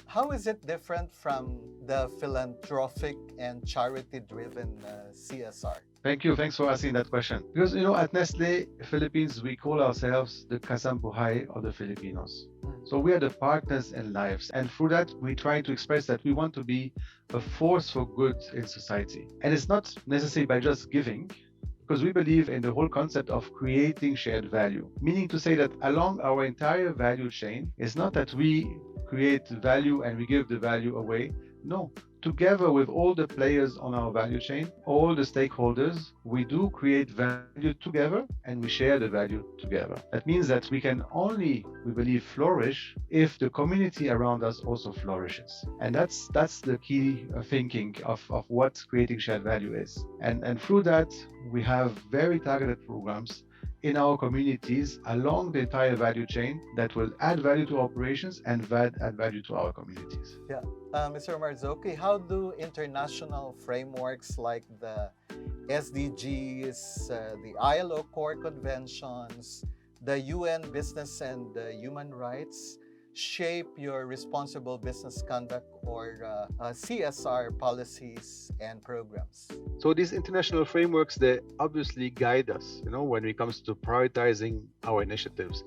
how is it different from the philanthropic and charity-driven CSR? Thank you. Thanks for asking that question. Because, at Nestlé Philippines, we call ourselves the Kasambuhay of the Filipinos. So we are the partners in lives. And through that, we try to express that we want to be a force for good in society. And it's not necessarily by just giving, because we believe in the whole concept of creating shared value, meaning to say that along our entire value chain, it's not that we create value and we give the value away. No, together with all the players on our value chain, all the stakeholders, we do create value together and we share the value together. That means that we can only, we believe, flourish if the community around us also flourishes. And that's the key thinking of what creating shared value is. And through that, we have very targeted programs in our communities along the entire value chain that will add value to operations and add value to our communities. Yeah. Mr. Marzouki, how do international frameworks like the SDGs, the ILO core conventions, the UN Business and Human Rights shape your responsible business conduct or CSR policies and programs? So these international frameworks, they obviously guide us, when it comes to prioritizing our initiatives,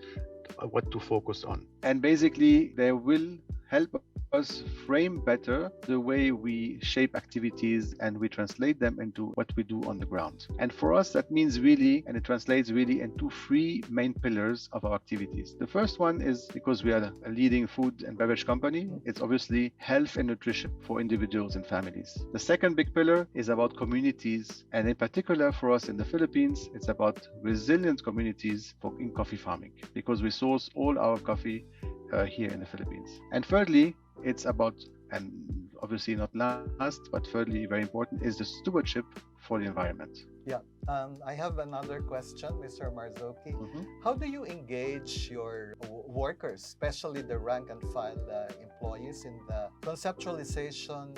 what to focus on. And basically, they will help us frame better the way we shape activities and we translate them into what we do on the ground. And for us, that means really, and it translates really into three main pillars of our activities. The first one is, because we are a leading food and beverage company, it's obviously health and nutrition for individuals and families. The second big pillar is about communities, and in particular for us in the Philippines, it's about resilient communities in coffee farming, because we source all our coffee here in the Philippines. And thirdly, it's about, and obviously not last, but thirdly, very important, is the stewardship for the environment. Yeah. I have another question, Mr. Marzouki. How do you engage your workers, especially the rank and file employees, in the conceptualization,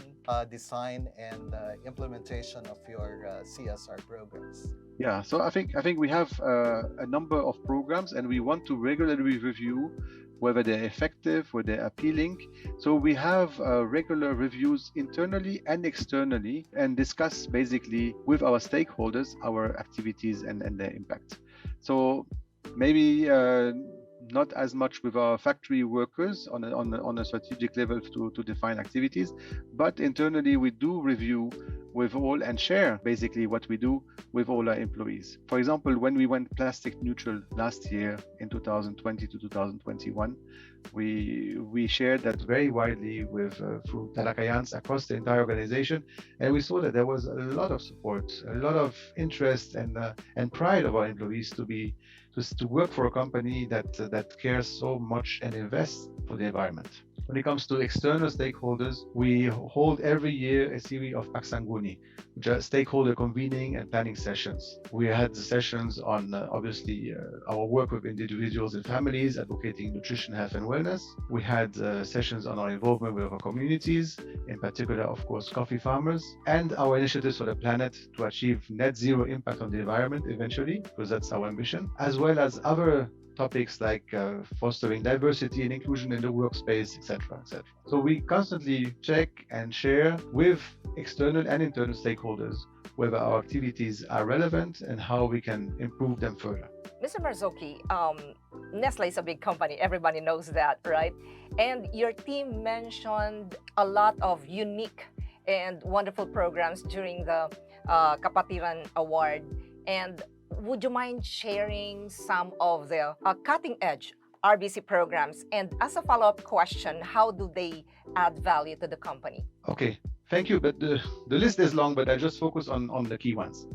design, and implementation of your CSR programs? Yeah, so I think we have a number of programs, and we want to regularly review whether they're effective, whether they're appealing. So we have regular reviews internally and externally, and discuss basically with our stakeholders our activities and their impact. So maybe not as much with our factory workers on a strategic level to define activities, but internally we do review with all and share basically what we do with all our employees. For example, when we went plastic neutral last year in 2020 to 2021, we shared that very widely with through Talakayans across the entire organization, and we saw that there was a lot of support, a lot of interest and pride of our employees to work for a company that cares so much and invests for the environment. When it comes to external stakeholders, we hold every year a series of Paksanguni, which are stakeholder convening and planning sessions. We had sessions on obviously our work with individuals and families advocating nutrition, health and wellness. We had sessions on our involvement with our communities, in particular, of course, coffee farmers, and our initiatives for the planet to achieve net zero impact on the environment eventually, because that's our ambition, as well as other topics like fostering diversity and inclusion in the workspace, etc., etc. So we constantly check and share with external and internal stakeholders whether our activities are relevant and how we can improve them further. Mr. Marzouki, Nestlé is a big company. Everybody knows that, right? And your team mentioned a lot of unique and wonderful programs during the Kapatiran Award. And would you mind sharing some of the cutting-edge RBC programs? And as a follow-up question, how do they add value to the company? Okay, thank you. But the list is long, but I just focus on the key ones.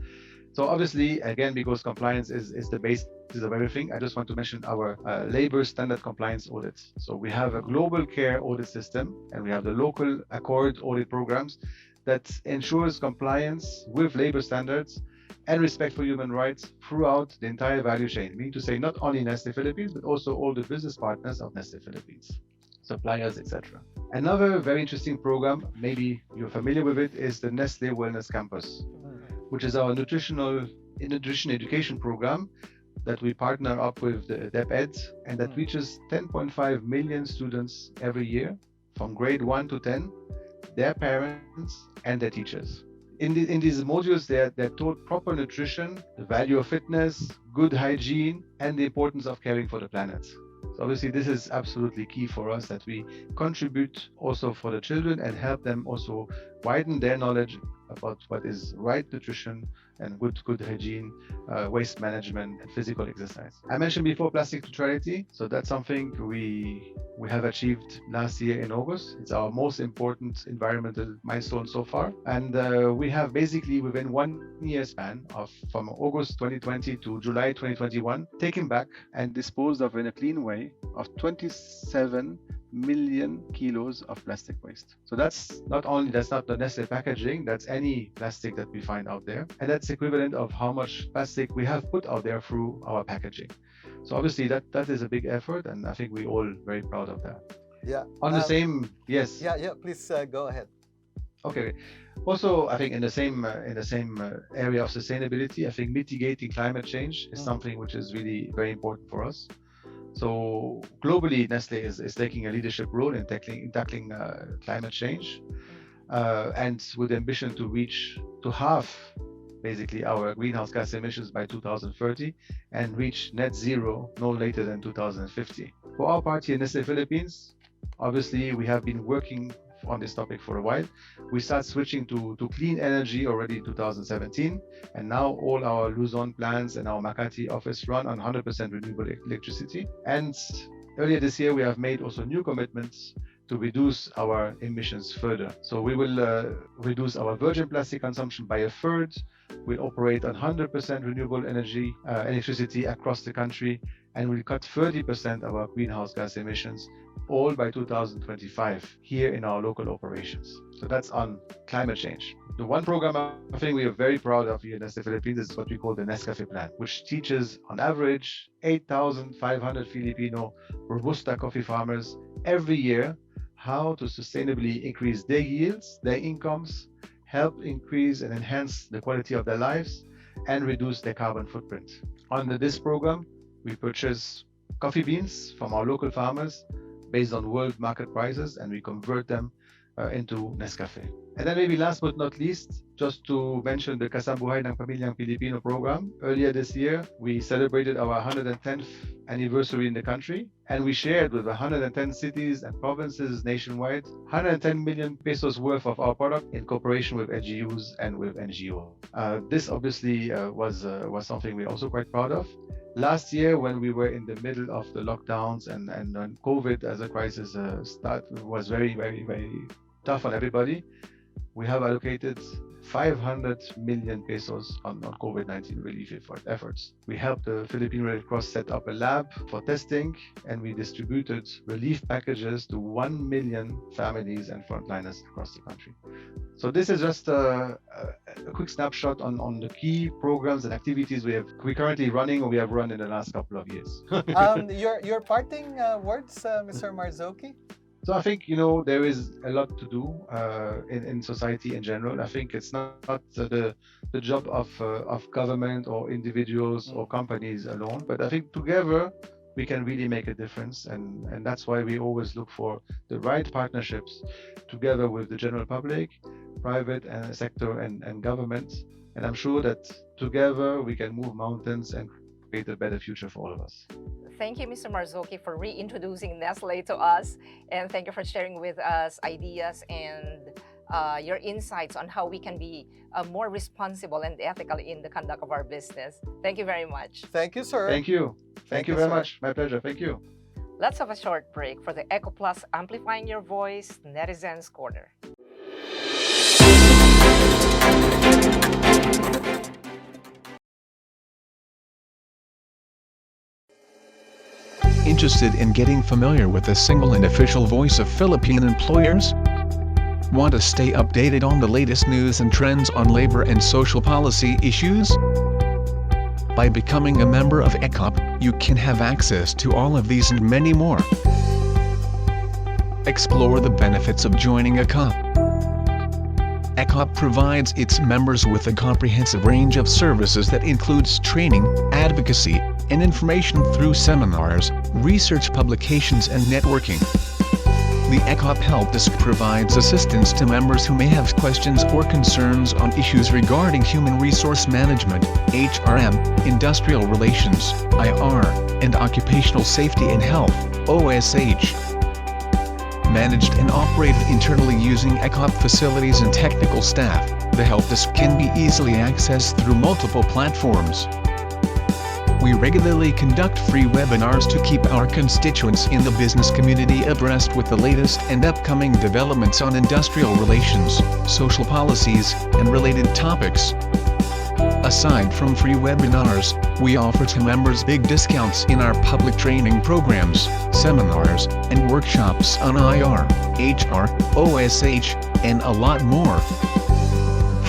So obviously, again, because compliance is the basis of everything, I just want to mention our labor standard compliance audits. So we have a global care audit system, and we have the local accord audit programs that ensures compliance with labor standards and respect for human rights throughout the entire value chain. Meaning to say not only Nestlé Philippines, but also all the business partners of Nestlé Philippines, suppliers, etc. Another very interesting program, maybe you're familiar with it, is the Nestlé Wellness Campus, which is our nutrition education program that we partner up with the DepEd, and that reaches 10.5 million students every year from grade 1 to 10, their parents and their teachers. In these modules, they're taught proper nutrition, the value of fitness, good hygiene, and the importance of caring for the planet. So obviously, this is absolutely key for us, that we contribute also for the children and help them also widen their knowledge about what is right nutrition and good hygiene, waste management, and physical exercise. I mentioned before plastic neutrality, so that's something we have achieved last year in August. It's our most important environmental milestone so far, and we have basically within 1 year span from August 2020 to July 2021 taken back and disposed of in a clean way of 27 million kilos of plastic waste. So that's not the Nestlé packaging, that's any plastic that we find out there. And that's equivalent of how much plastic we have put out there through our packaging. So obviously that is a big effort, and I think we're all very proud of that. Yeah. On the same, yes. Yeah, please go ahead. Okay. Also, I think in the same area of sustainability, I think mitigating climate change is something which is really very important for us. So globally, Nestlé is taking a leadership role in tackling climate change, and with the ambition to halve basically our greenhouse gas emissions by 2030 and reach net zero no later than 2050. For our part here in Nestlé Philippines, obviously we have been working on this topic for a while. We start switching to clean energy already in 2017, and now all our Luzon plants and our Makati office run on 100% renewable electricity. And earlier this year, we have made also new commitments to reduce our emissions further. So we will reduce our virgin plastic consumption by 1/3. We'll operate on 100% renewable electricity across the country, and we'll cut 30% of our greenhouse gas emissions, all by 2025 here in our local operations. So that's on climate change. The one program I think we are very proud of here in Nestlé Philippines is what we call the Nescafe Plan, which teaches on average 8,500 Filipino Robusta coffee farmers every year how to sustainably increase their yields, their incomes, help increase and enhance the quality of their lives, and reduce their carbon footprint. Under this program, we purchase coffee beans from our local farmers based on world market prices, and we convert them into Nescafe. And then maybe last but not least, just to mention the Kasambuhay ng Pamilyang Pilipino program. Earlier this year, we celebrated our 110th anniversary in the country, and we shared with 110 cities and provinces nationwide 110 million pesos worth of our product in cooperation with LGUs and with NGOs. This obviously was something we're also quite proud of. Last year, when we were in the middle of the lockdowns and when COVID as a crisis was very, very, very tough on everybody, we have allocated 500 million pesos on COVID-19 relief efforts. We helped the Philippine Red Cross set up a lab for testing, and we distributed relief packages to 1 million families and frontliners across the country. So this is just a quick snapshot on the key programs and activities we're currently running or we have run in the last couple of years. Your parting words, Mr. Marzouki? So I think, there is a lot to do in society in general. I think it's not the job of government or individuals or companies alone, but I think together we can really make a difference. And that's why we always look for the right partnerships together with the general public, private sector and government. And I'm sure that together we can move mountains and create a better future for all of us. Thank you, Mr. Marzouki, for reintroducing Nestlé to us, and thank you for sharing with us ideas and your insights on how we can be more responsible and ethical in the conduct of our business. Thank you very much. Thank you, sir. Thank you. Thank you very much. My pleasure. Thank you. Let's have a short break for the ECOPlus Amplifying Your Voice Netizens Corner. Interested in getting familiar with the single and official voice of Philippine employers? Want to stay updated on the latest news and trends on labor and social policy issues? By becoming a member of ECOP, you can have access to all of these and many more. Explore the benefits of joining ECOP. ECOP provides its members with a comprehensive range of services that includes training, advocacy, and information through seminars, research publications and networking. The ECOP Help Desk provides assistance to members who may have questions or concerns on issues regarding human resource management, HRM, industrial relations, IR, and occupational safety and health, OSH. Managed and operated internally using ECOP facilities and technical staff, the Help Desk can be easily accessed through multiple platforms. We regularly conduct free webinars to keep our constituents in the business community abreast with the latest and upcoming developments on industrial relations, social policies, and related topics. Aside from free webinars, we offer to members big discounts in our public training programs, seminars, and workshops on IR, HR, OSH, and a lot more.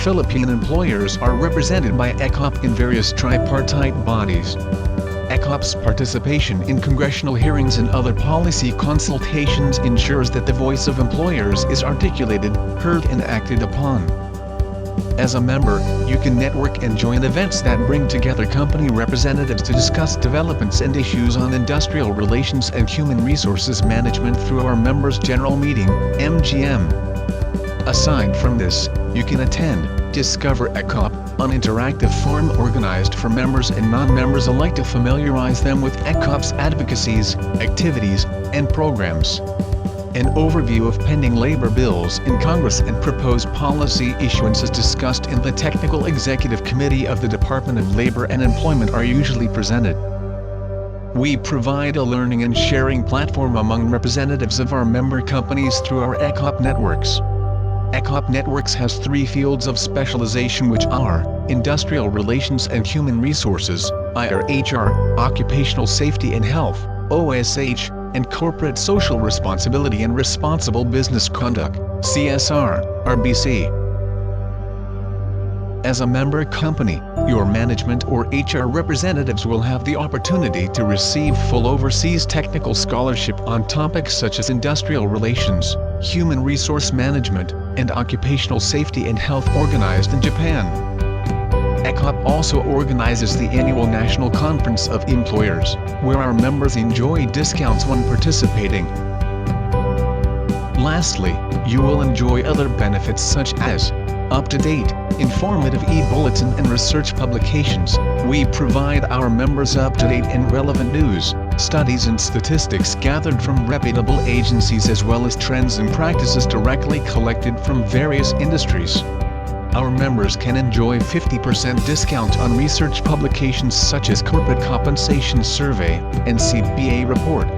Philippine employers are represented by ECOP in various tripartite bodies. ECOP's participation in congressional hearings and other policy consultations ensures that the voice of employers is articulated, heard and acted upon. As a member, you can network and join events that bring together company representatives to discuss developments and issues on industrial relations and human resources management through our Members' General Meeting, MGM. Aside from this, you can attend, discover ECOP, an interactive forum organized for members and non-members alike to familiarize them with ECOP's advocacies, activities, and programs. An overview of pending labor bills in Congress and proposed policy issuances discussed in the Technical Executive Committee of the Department of Labor and Employment are usually presented. We provide a learning and sharing platform among representatives of our member companies through our ECOP networks. ECOP Networks has 3 fields of specialization which are Industrial Relations and Human Resources, IR/HR, Occupational Safety and Health, OSH, and Corporate Social Responsibility and Responsible Business Conduct, CSR, RBC. As a member company, your management or HR representatives will have the opportunity to receive full overseas technical scholarship on topics such as industrial relations, human resource management, and occupational safety and health organized in Japan. ECOP also organizes the annual National Conference of Employers, where our members enjoy discounts when participating. Lastly, you will enjoy other benefits such as up-to-date, informative e-bulletin and research publications. We provide our members up-to-date and relevant news, studies and statistics gathered from reputable agencies as well as trends and practices directly collected from various industries. Our members can enjoy 50% discount on research publications such as Corporate Compensation Survey and CBA Report.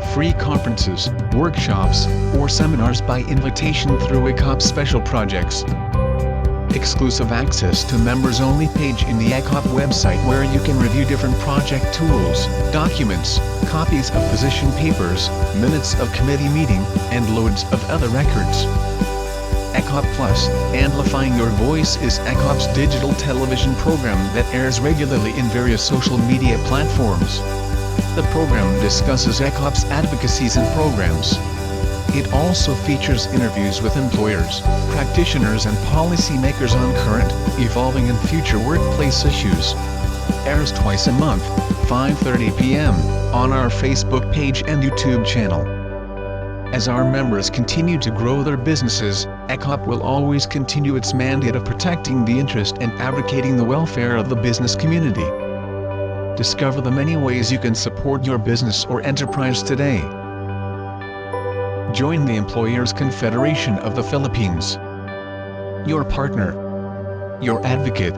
Free conferences, workshops, or seminars by invitation through ECOP special projects. Exclusive access to members-only page in the ECOP website where you can review different project tools, documents, copies of position papers, minutes of committee meeting, and loads of other records. ECOPlus, Amplifying Your Voice is ECOP's digital television program that airs regularly in various social media platforms. The program discusses ECOP's advocacies and programs. It also features interviews with employers, practitioners and policymakers on current, evolving and future workplace issues. Airs twice a month, 5:30 p.m., on our Facebook page and YouTube channel. As our members continue to grow their businesses, ECOP will always continue its mandate of protecting the interest and advocating the welfare of the business community. Discover the many ways you can support your business or enterprise today. Join the Employers Confederation of the Philippines. Your partner. Your advocate.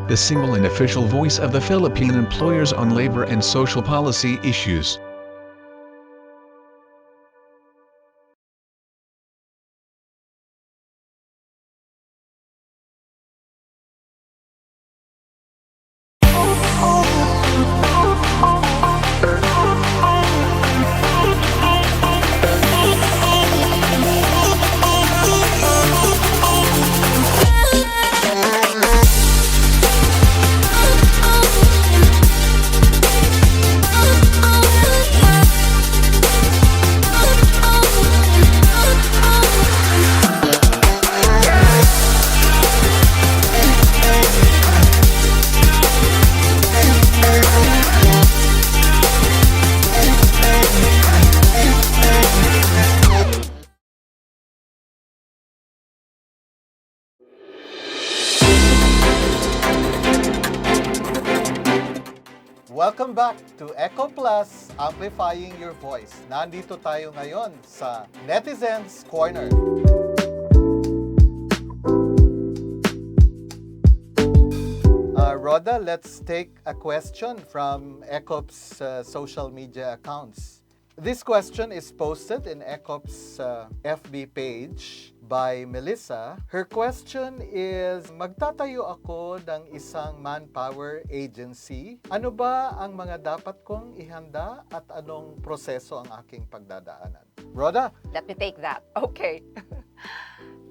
The single and official voice of the Philippine employers on labor and social policy issues. Welcome back to ECOPlus, Amplifying Your Voice. Nandito tayo ngayon sa Netizens Corner. Rhoda, let's take a question from ECOP's social media accounts. This question is posted in ECOP's FB page by Melissa. Her question is, magtatayo ako ng isang manpower agency. Ano ba ang mga dapat kong ihanda at anong proseso ang aking pagdadaanan? Rhoda? Let me take that. Okay.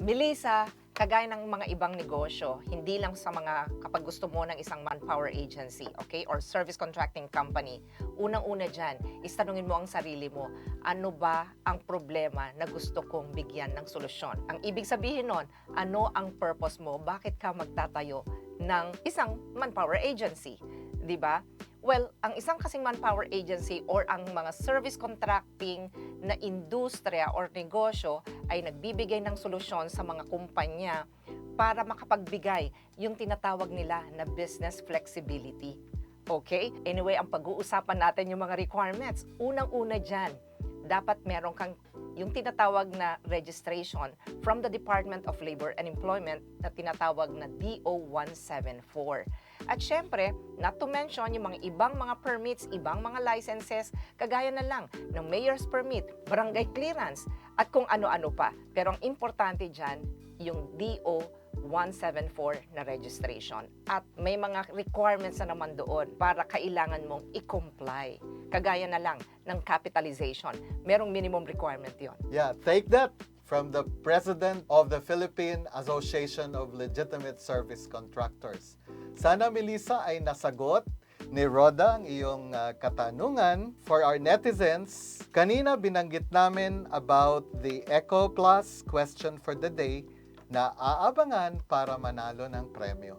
Melissa, kagaya ng mga ibang negosyo, hindi lang sa mga kapag gusto mo ng isang manpower agency, okay, or service contracting company, unang-una dyan, itanungin mo ang sarili mo, ano ba ang problema na gusto kong bigyan ng solusyon? Ang ibig sabihin nun, ano ang purpose mo? Bakit ka magtatayo ng isang manpower agency? Diba? Well, ang isang kasing manpower agency or ang mga service contracting na industriya or negosyo ay nagbibigay ng solusyon sa mga kumpanya para makapagbigay yung tinatawag nila na business flexibility. Okay? Anyway, ang pag-uusapan natin yung mga requirements. Unang-una dyan, dapat meron kang yung tinatawag na registration from the Department of Labor and Employment na tinatawag na DO-174. At syempre, not to mention yung mga ibang mga permits, ibang mga licenses, kagaya na lang ng mayor's permit, barangay clearance, at kung ano-ano pa. Pero ang importante dyan, yung DO-174 na registration. At may mga requirements na naman doon para kailangan mong i-comply. Kagaya na lang ng capitalization. Merong minimum requirement yon. Yeah, take that from the President of the Philippine Association of Legitimate Service Contractors. Sana, Melissa, ay nasagot ni Rhoda ang iyong katanungan. For our netizens, kanina binanggit namin about the ECOPlus question for the day na aabangan para manalo ng premyo.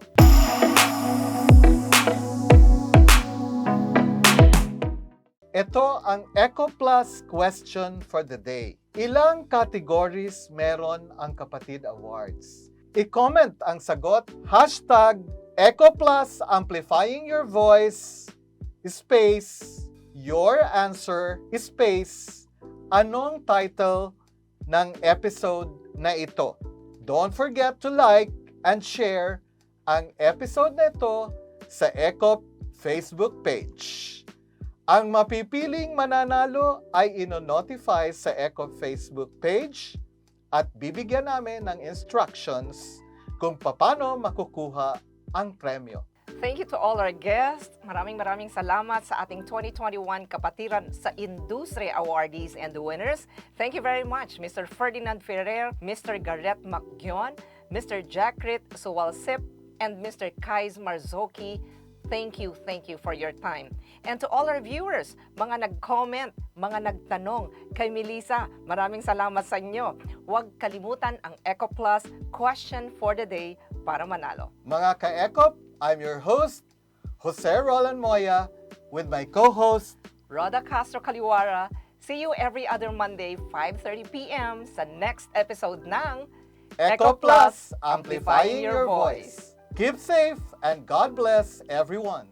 Ito ang ECOPlus question for the day. Ilang categories meron ang Kapatid Awards? I-comment ang sagot, #ECOPlus Amplifying Your Voice, space, your answer, space, anong title ng episode na ito. Don't forget to like and share ang episode na ito sa ECOP Facebook page. Ang mapipiling mananalo ay ino-notify sa ECOP Facebook page at bibigyan namin ng instructions kung paano makukuha ang premyo. Thank you to all our guests. Maraming salamat sa ating 2021 Kapatiran sa Industriya awardees and the winners. Thank you very much, Mr. Ferdinand Ferrer, Mr. Gareth McGeown, Mr. Jakkrit Suwansilp, and Mr. Marzouki. Thank you for your time. And to all our viewers, mga nag-comment, mga nagtanong, kay Melissa, maraming salamat sa inyo. Huwag kalimutan ang ECOPlus question for the day para manalo. Mga ka-ECOP, I'm your host, Jose Roland Moya, with my co-host, Roda Castro Caliwara. See you every other Monday, 5:30 p.m. sa next episode ng ECOPlus Amplifying Your Voice. Keep safe and God bless everyone.